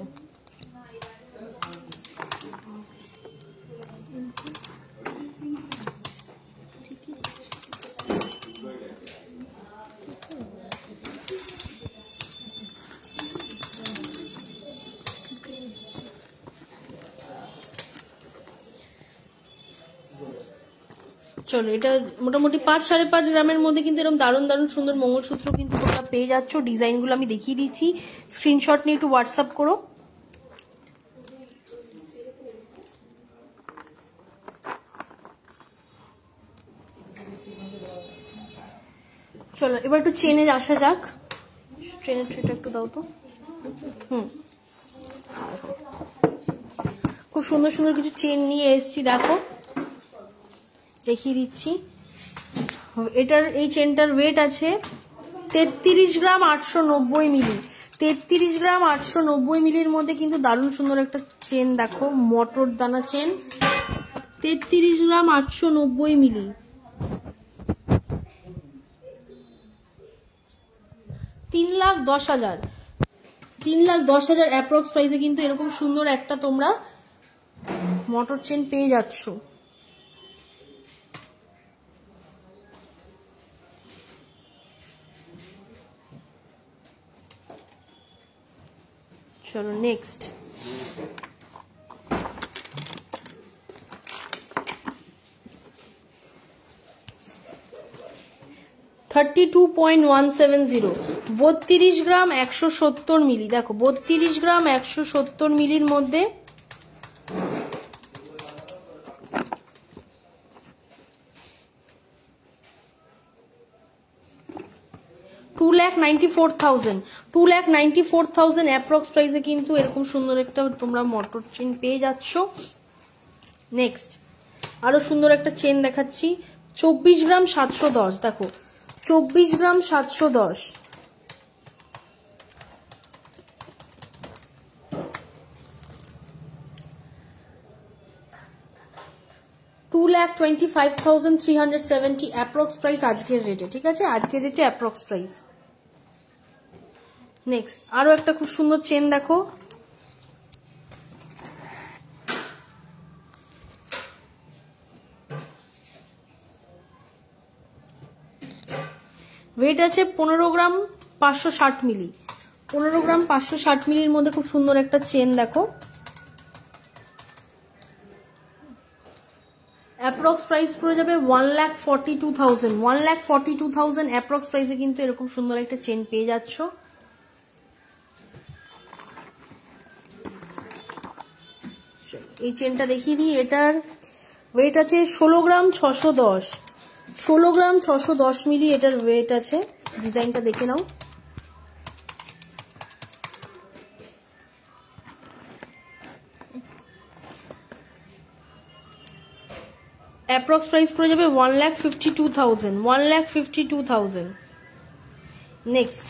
চলো, এটা মোটামুটি 5-5.5 গ্রামের মধ্যে কিন্তু এরকম দারুণ দারুণ সুন্দর মঙ্গলসূত্র কিন্তু তোমরা পেয়ে যাচ্ছ। ডিজাইনগুলো আমি দেখিয়ে দিচ্ছি, স্ক্রিনশট নিয়ে একটু হোয়াটসঅ্যাপ করো। চলো এবার একটু চেনে আসা যাক। চেনের ট্রেটা একটু দাও তো। খুব সুন্দর সুন্দর কিছু চেন নিয়ে এসেছি, দেখো দেখিয়ে দিচ্ছি। এটার এই চেনটার ওয়েট আছে 33 গ্রাম 890 মিলি। 33 গ্রাম 890 মিলির মধ্যে কিন্তু দারুণ সুন্দর একটা চেন দেখো, মটর দানা চেন। 33 গ্রাম 890 মিলি। 3,10,000। 3,10,000 অ্যাপ্রক্স প্রাইসে কিন্তু এরকম সুন্দর একটা তোমরা মটর চেন পেয়ে যাচ্ছ। চলো নেক্সট। $32.170। 32 গ্রাম 170 মিলি। দেখো 32 গ্রাম 170 মিলির মধ্যে $2,94,000 অ্যাপ্রক্স প্রাইসে কিন্তু এরকম সুন্দর একটা তোমরা মটর চেন পেয়ে যাচ্ছ। নেক্সট আরো সুন্দর একটা চেন দেখাচ্ছি, 24 গ্রাম 710। দেখো 24 গ্রাম 710। $2,25,370 অ্যাপ্রক্স প্রাইস আজকের রেটে, ঠিক আছে, আজকের রেটে অ্যাপ্রক্স প্রাইস। নেক্সট আরো একটা খুব সুন্দর চেন দেখো, ওয়েট আছে 15 গ্রাম 560 মিলি। 15 গ্রাম 560 মিলির মধ্যে খুব সুন্দর একটা চেন দেখো। অ্যাপ্রক্স প্রাইস পড়ে যাবে 1,42,000। 1,42,000 অ্যাপ্রক্স প্রাইসে কিন্তু এরকম সুন্দর একটা চেন পেয়ে যাচ্ছ। এই চেনটা দেখিয়ে দিই, এটার ওয়েট আছে 16 গ্রাম 610, 16 গ্রাম 610 মিলি এটার ওয়েট আছে। ডিজাইনটা দেখে নাও। অ্যাপ্রক্স প্রাইস পড়ে যাবে 1,52,000, 1,52,000। নেক্সট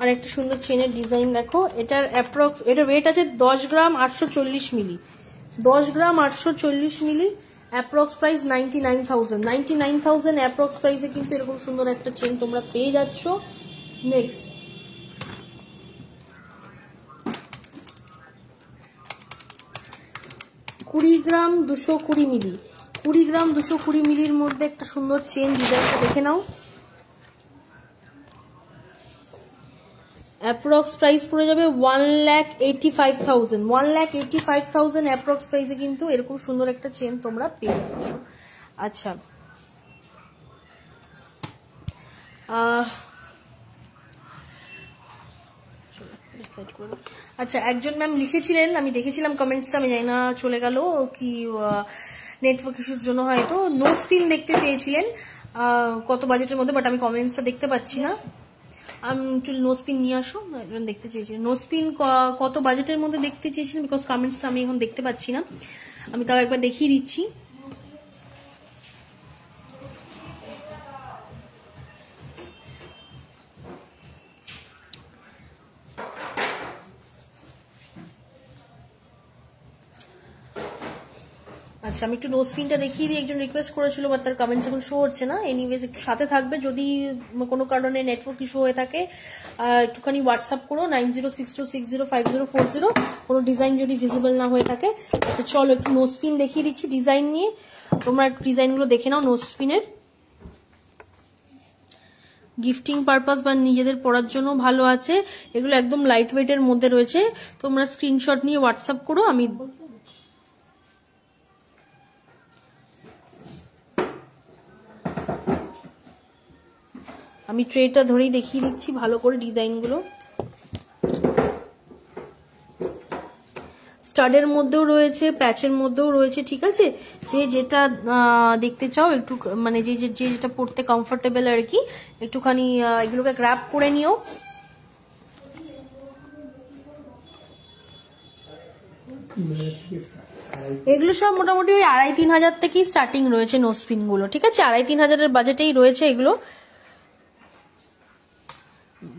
আর একটা সুন্দর চেনের ডিজাইন দেখো। এটার অ্যাপ্রক্স, এটার ওয়েট আছে 10 গ্রাম 840 মিলি, 10 গ্রাম 840 মিলি। অ্যাপ্রক্স প্রাইস 99,000, 99,000 অ্যাপ্রক্স প্রাইসে কিন্তু এরকম সুন্দর একটা চেন তোমরা পেয়ে যাচ্ছ। নেক্সট 20 গ্রাম 220 মিলি, 20 গ্রাম 220 মিলির মধ্যে একটা সুন্দর চেন ডিজাইনটা দেখে নাও। অ্যাপ্রক্স প্রাইস পড়ে যাবে 1,85,000, 1,85,000 অ্যাপ্রক্স প্রাইসে কিন্তু এরকম সুন্দর একটা চেন তোমরা পেয়ে যাচ্ছ। আচ্ছা আচ্ছা, একজন ম্যাম লিখেছিলেন, আমি দেখেছিলাম কমেন্টসটা, আমি জানি না চলে গেল কি নেটওয়ার্ক ইস্যুর জন্য হয়তো, নো স্পিন দেখতে চেয়েছিলেন কত বাজেটের মধ্যে, বাট আমি কমেন্টসটা দেখতে পাচ্ছি না। আমি একটু নো স্পিন নিয়ে আসো, একজন দেখতে চেয়েছিলেন নো স্পিন কত বাজেটের মধ্যে দেখতে চেয়েছিলেন, বিকজ কমেন্টসটা আমি এখন দেখতে পাচ্ছি না, আমি তাও একবার দেখিয়ে দিচ্ছি। আচ্ছা আমি একটু নো স্পিনটা দেখিয়ে দিই, একজন রিকোয়েস্ট করেছিল বাট তার কমেন্টস এখন শো হচ্ছে না। এনিওয়েজ একটু সাথে থাকবে, যদি কোনো কারণে নেটওয়ার্ক ইস্যু হয়ে থাকে একটুখানি হোয়াটসঅ্যাপ করো 9062605040, কোনো ডিজাইন যদি ভিজিবল না হয়ে থাকে। আচ্ছা চলো একটু নো স্পিন দেখিয়ে দিচ্ছি ডিজাইন নিয়ে, তোমরা একটু ডিজাইনগুলো দেখে নাও। নো স্পিনের গিফটিং পারপাস বা নিজেদের পড়ার জন্য ভালো আছে, এগুলো একদম লাইট ওয়েটের মধ্যে রয়েছে, তোমরা স্ক্রিনশট নিয়ে হোয়াটসঅ্যাপ করো। আমি ট্রেটা ধরেই দেখিয়ে দিচ্ছি ভালো করে ডিজাইনগুলো। স্টাডের মধ্যেও রয়েছে, প্যাচের মধ্যেও রয়েছে, ঠিক আছে, যে যেটা দেখতে চাও একটু, মানে যে যেটা পড়তে কমফোর্টেবল আর কি, একটুখানি এগুলোকে গ্র্যাব করে নিও। এগুলো সব মোটামুটি ওই 2,500-3,000 থেকেই স্টার্টিং রয়েছে নো স্পিন গুলো, ঠিক আছে, 2,500-3,000 বাজেটেই রয়েছে এগুলো।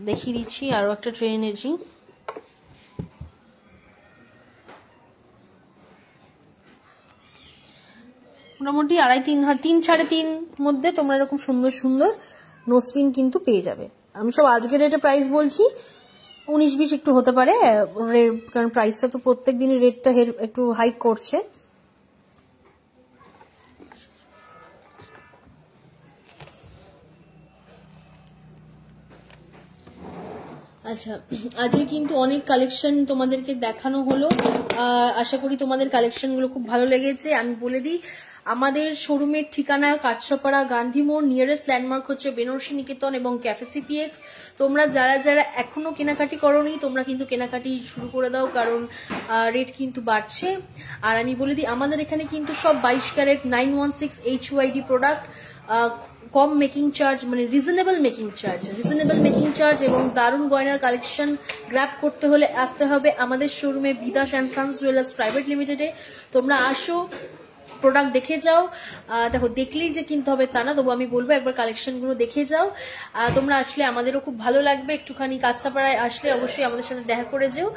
দেখিয়ে দিচ্ছি আরো একটা ট্রে এনেছি, মোটামুটি 3,500-3,500 মধ্যে তোমরা এরকম সুন্দর সুন্দর নো স্পিন কিন্তু পেয়ে যাবে। আমি সব আজকের রেটে প্রাইস বলছি, 19-20 একটু হতে পারে, কারণ প্রাইসটা তো প্রত্যেক দিনই রেটটা একটু হাইক করছে। আচ্ছা আজকে কিন্তু অনেক কালেকশন তোমাদেরকে দেখানো হলো, আশা করি তোমাদের কালেকশনগুলো খুব ভালো লেগেছে। আমি বলে দিই আমাদের শোরুমের ঠিকানা কাঁচরাপাড়া গান্ধী মোড়, নিয়ারেস্ট ল্যান্ডমার্ক হচ্ছে বেনারসি নিকেতন এবং ক্যাফে সিপিএক্স। তোমরা যারা যারা এখনো কেনাকাটি করোনি তোমরা কিন্তু কেনাকাটি শুরু করে দাও, কারণ রেট কিন্তু বাড়ছে। আর আমি বলে দিই আমাদের এখানে কিন্তু সব 22 ক্যারেট 916 HYD প্রোডাক্ট, কম মেকিং চার্জ, মানে রিজনেবল মেকিং চার্জ এবং দারুণ গয়নার কালেকশন গ্র্যাব করতে হলে আসতে হবে আমাদের শোরুমে বিদাস অ্যান্ড সান্স জুয়েলার্স প্রাইভেট লিমিটেডে। তোমরা আসো, প্রোডাক্ট দেখে যাও, দেখো দেখলেই যে কিনতে হবে তা না, তবু আমি বলবো একবার কালেকশনগুলো দেখে যাও। তোমরা আসলে আমাদেরও খুব ভালো লাগবে, একটুখানি কাঁচরাপাড়ায় আসলে অবশ্যই আমাদের সাথে দেখা করে যেও।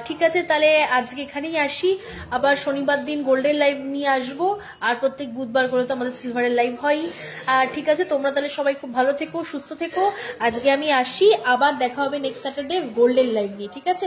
ঠিক আছে, তাহলে আজকে এখানেই আসি, আবার শনিবার দিন গোল্ডের লাইভ নিয়ে আসবো, আর প্রত্যেক বুধবার করে তো আমাদের সিলভারের লাইভ হয়। ঠিক আছে, তোমরা তাহলে সবাই খুব ভালো থেকো, সুস্থ থেকো। আজকে আমি আসি, আবার দেখা হবে নেক্সট স্যাটারডে গোল্ডের লাইভ নিয়ে, ঠিক আছে।